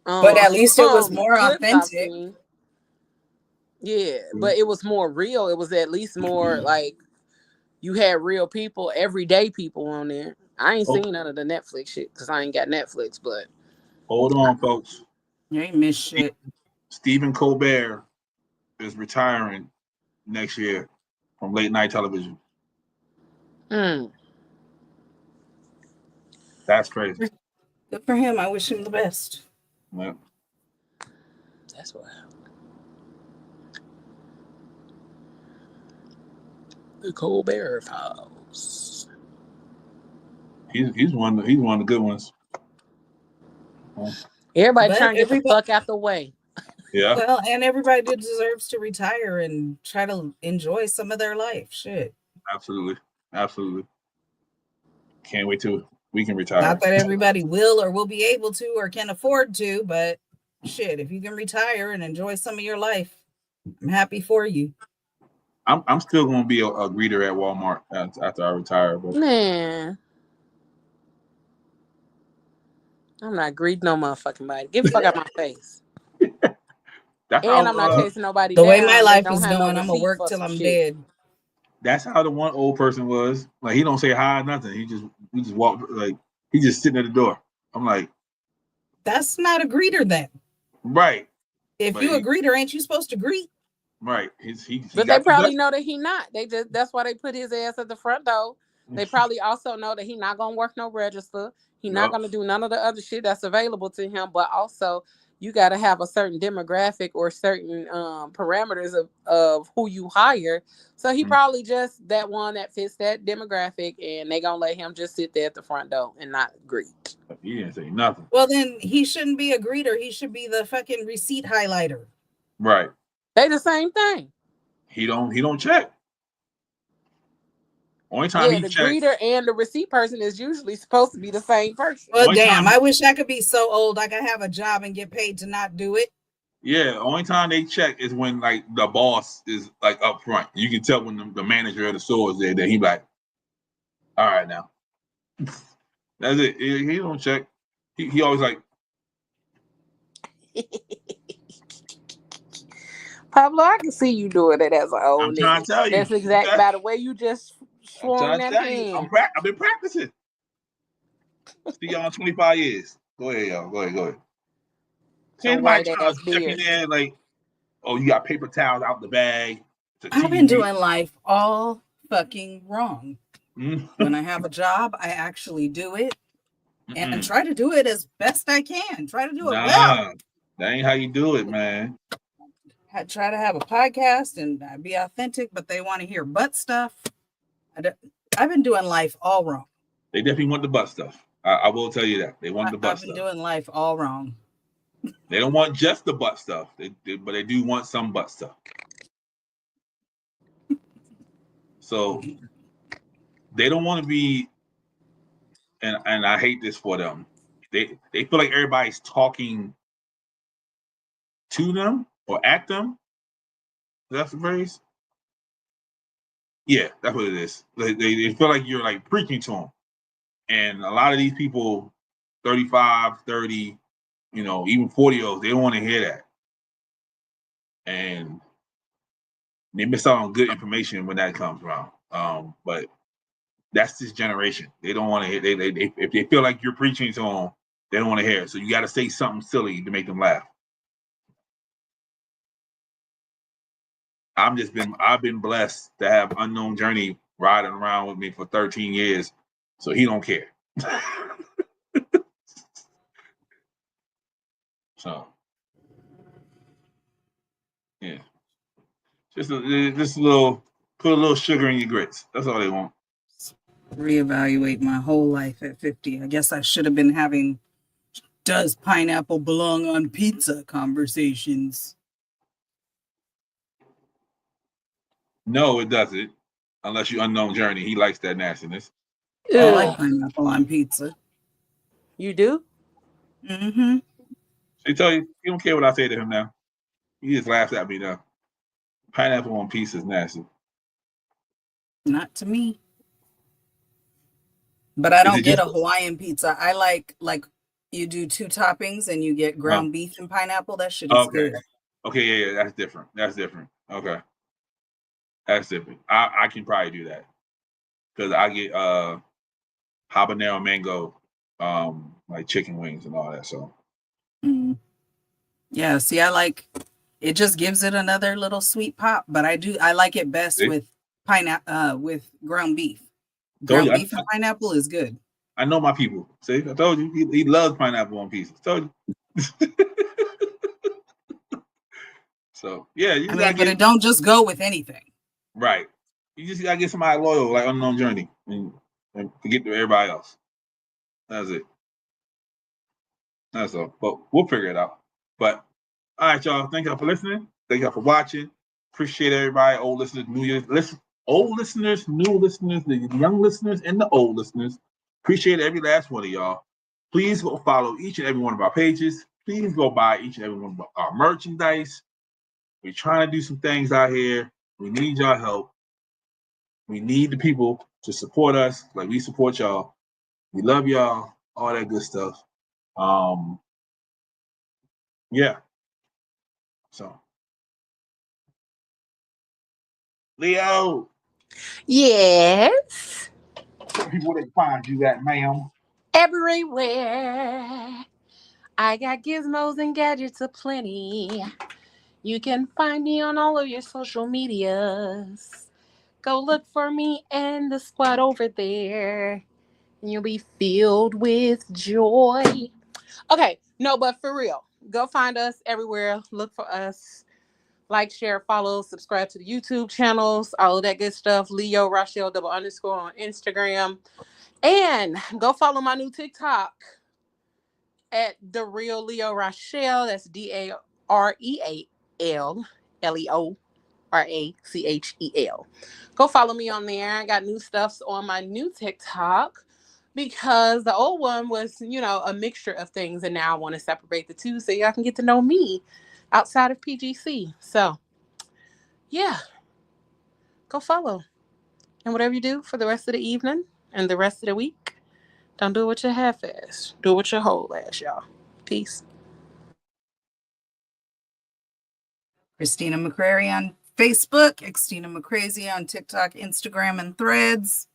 But at least it was more authentic. Yeah, but it was more real. It was at least more like you had real people, everyday people on there. I ain't seen none of the Netflix shit because I ain't got Netflix, but hold on, folks. You ain't missed shit. Stephen Colbert is retiring next year from late night television. That's crazy. Good for him. I wish him the best. Yeah. That's what happened. The Colbert Files. He's one of the good ones. Everybody trying to get the fuck out the way. Yeah. Well, and everybody deserves to retire and try to enjoy some of their life. Shit. Absolutely. Can't wait to We can retire. Not that everybody will or will be able to or can afford to, but shit, if you can retire and enjoy some of your life, I'm happy for you. I'm still gonna be a greeter at Walmart after I retire. But Man, I'm not greeting no motherfucking body. Get the fuck out my face. That's And how, I'm not chasing nobody The down. way my life They don't is have no going, I'm gonna receipt work for till some I'm shit. dead. That's how the one old person was. Like he don't say hi or nothing. He just walked, like he just sitting at the door. I'm like, that's not a greeter then. Right. If But you a greeter, ain't you supposed to greet? Right. But they probably know that he not. That's why they put his ass at the front door. They probably also know that he not gonna work no register. He not gonna do none of the other shit that's available to him. But also, you got to have a certain demographic or certain parameters of who you hire. So he probably just that one that fits that demographic, and they gonna let him just sit there at the front door and not greet. He didn't say nothing. Well, then he shouldn't be a greeter. He should be the fucking receipt highlighter. Right. They the same thing. He don't check. Only time he the checks. greeter and the receipt person is usually supposed to be the same person. Well, damn, I wish I could be so old I could have a job and get paid to not do it. Yeah, only time they check is when like the boss is like up front. You can tell when the manager of the store is there that he like, all right now. That's it. He don't check. He always like. Pablo, I can see you doing it as an old I'm trying nigga. to tell you. That's exact by the way you just swung that hand. I've been practicing. See y'all in 25 years. Go ahead, y'all. Go ahead. Can't nobody trying to step in there like, oh, you got paper towels out the bag. I've been doing life all fucking wrong. When I have a job, I actually do it and try to do it as best I can. Try to do it well. That ain't how you do it, man. I try to have a podcast and be authentic, but they want to hear butt stuff. I've been doing life all wrong. They definitely want the butt stuff. I will tell you that. They want the butt stuff. I've been doing life all wrong. They don't want just the butt stuff, but they do want some butt stuff. So they don't want to be, and I hate this for them. They feel like everybody's talking to them or at them. That's the phrase. Yeah, that's what it is. They feel like you're like preaching to them. And a lot of these people, 35, 30, even 40-year-olds, they don't want to hear that. And they miss out on good information when that comes around. But that's this generation. They don't want to hear. They if they feel like you're preaching to them, they don't want to hear it. So you got to say something silly to make them laugh. I've been blessed to have Unknown Journey riding around with me for 13 years, so he don't care. So yeah, just a little, put a little sugar in your grits. That's all they want. Reevaluate my whole life at 50. I guess I should have been having does pineapple belong on pizza conversations. No, it doesn't. Unless you Unknown Journey. He likes that nastiness. I like pineapple on pizza. You do? Mm-hmm. He tell you, he don't care what I say to him now. He just laughs at me now. Pineapple on pizza is nasty. Not to me. But I don't get a Hawaiian pizza. I like you do 2 toppings and you get ground beef and pineapple. That shit is good. Okay, yeah, that's different. Okay. That's different. I can probably do that. Because I get habanero mango, like chicken wings and all that. So yeah, see, I like it, just gives it another little sweet pop, but I like it best with pineapple with ground beef. Ground beef and pineapple is good. I know my people. See, I told you he loves pineapple on pizza. Told you. So yeah, but it don't just go with anything. Right. You just gotta get somebody loyal, like Unknown Journey, and forget to everybody else. That's it. That's all. But we'll figure it out. But all right, y'all. Thank y'all for listening. Thank y'all for watching. Appreciate everybody. Old listeners, new listeners, the young listeners, and the old listeners. Appreciate every last one of y'all. Please go follow each and every one of our pages. Please go buy each and every one of our merchandise. We're trying to do some things out here. We need y'all help. We need the people to support us like we support y'all. We love y'all, all that good stuff. Yeah. So, Leo. Yes. Tell people where they find you at, ma'am. Everywhere. I got gizmos and gadgets aplenty. You can find me on all of your social medias. Go look for me and the squad over there. And you'll be filled with joy. Okay, no, but for real, go find us everywhere. Look for us. Like, share, follow, subscribe to the YouTube channels, all of that good stuff. Leo Rochelle _ on Instagram. And go follow my new TikTok at The Real Leo Rochelle. That's DAREALLEORACHEL. Go follow me on there. I got new stuffs on my new TikTok because the old one was, a mixture of things. And now I want to separate the two so y'all can get to know me outside of PGC. So, yeah, go follow. And whatever you do for the rest of the evening and the rest of the week, don't do it with your half-ass. Do it with your whole ass, y'all. Peace. Christina McCrary on Facebook, Christina McCrazy on TikTok, Instagram, and Threads.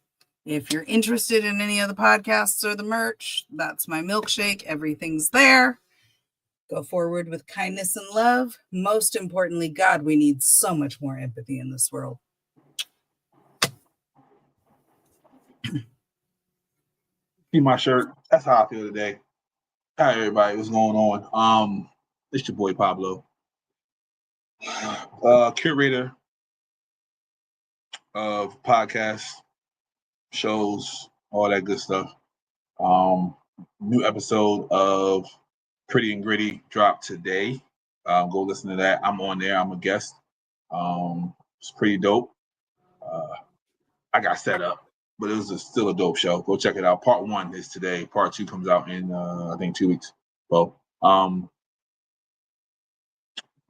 If you're interested in any of the podcasts or the merch, that's my milkshake. Everything's there. Go forward with kindness and love. Most importantly, God, we need so much more empathy in this world. See my shirt. That's how I feel today. Hi everybody, what's going on? It's your boy Pablo. Curator of podcasts, shows, all that good stuff. New episode of Pretty and Gritty dropped today. Go listen to that. I'm on there. I'm a guest. It's pretty dope. I got set up, but it was still a dope show. Go check it out. Part 1 is today. Part 2 comes out in I think 2 weeks. Well,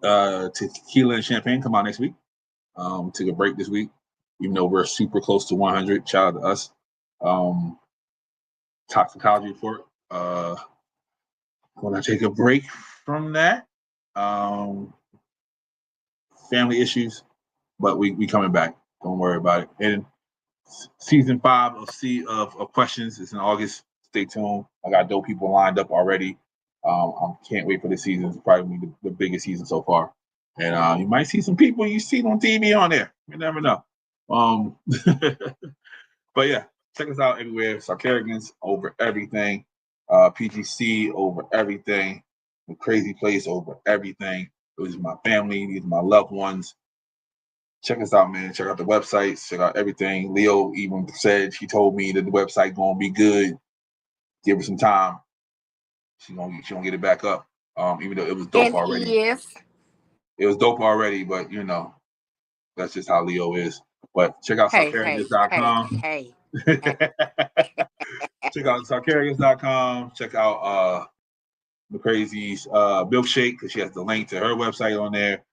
Tequila and Champagne come out next week. Took a break this week, even though we're super close to 100. Shout out to us. Toxicology report. When I take a break from that, family issues, but we coming back. Don't worry about it. And season 5 of questions is in August. Stay tuned. I got dope people lined up already. I can't wait for the season. It's probably the biggest season so far. And you might see some people you see on TV on there. You never know. But yeah, check us out everywhere. Shenanigans over everything. PGC over everything. The Crazy Place over everything. These are my family. These are my loved ones. Check us out, man. Check out the websites. Check out everything. Leo even said, she told me that the website gonna be good. Give her some time. She gonna get it back up. Even though it was dope already. Yes. It was dope already, but that's just how Leo is. But check out sarcarius.com. Hey. Check out sarcarius.com. Check out McCrazy's milkshake, because she has the link to her website on there.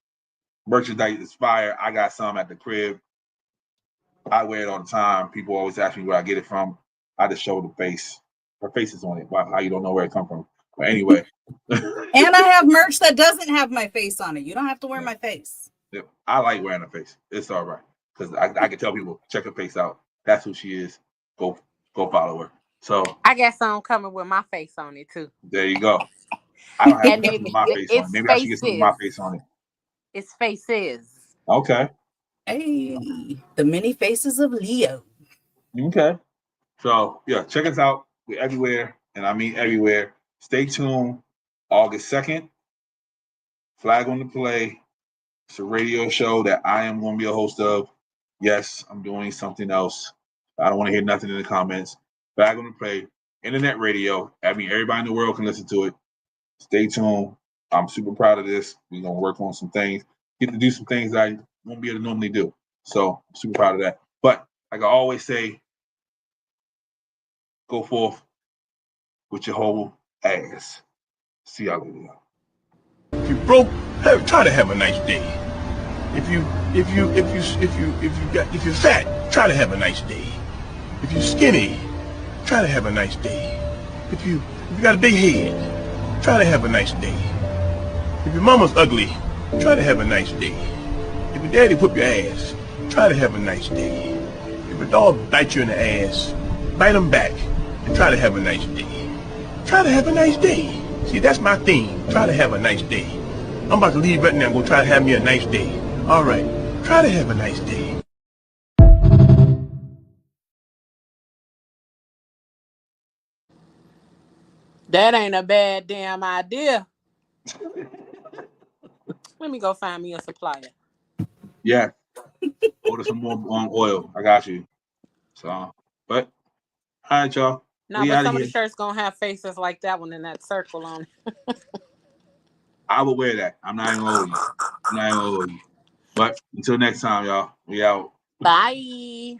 Merchandise is fire. I got some at the crib. I wear it all the time. People always ask me where I get it from. I just show the face. Her face is on it. Wow, how you don't know where it come from? But anyway. And I have merch that doesn't have my face on it. You don't have to wear my face. Yeah, I like wearing her face. It's all right. Because I can tell people, check her face out. That's who she is. Go follow her. So I got some coming with my face on it too. there you go. I don't have nothing with my face on it. Maybe I should get some of my face on it. It's faces. Okay. Hey, the many faces of Leo. Okay. So yeah, check us out. We're everywhere, and I mean everywhere. Stay tuned. August 2nd. Flag on the Play. It's a radio show that I am going to be a host of. Yes, I'm doing something else. I don't want to hear nothing in the comments. Flag on the Play. Internet radio. I mean, everybody in the world can listen to it. Stay tuned. I'm super proud of this. We're going to work on some things. Get to do some things that I won't be able to normally do. So I'm super proud of that. But like I always say, go forth with your whole ass. See y'all later. If you broke, try to have a nice day. If you're fat, try to have a nice day. If you're skinny, try to have a nice day. If you got a big head, try to have a nice day. If your mama's ugly, try to have a nice day. If your daddy whoop your ass, try to have a nice day. If a dog bites you in the ass, bite him back and try to have a nice day. Try to have a nice day. See, that's my theme. Try to have a nice day. I'm about to leave right now and go try to have me a nice day. All right. Try to have a nice day. That ain't a bad damn idea. Let me go find me a supplier. Yeah. Order some more oil. I got you. So, but all right, y'all. No, We but outta some of here. the shirts gonna have faces like that one in that circle on it. I will wear that. I'm not even gonna hold you. But until next time, y'all. We out. Bye.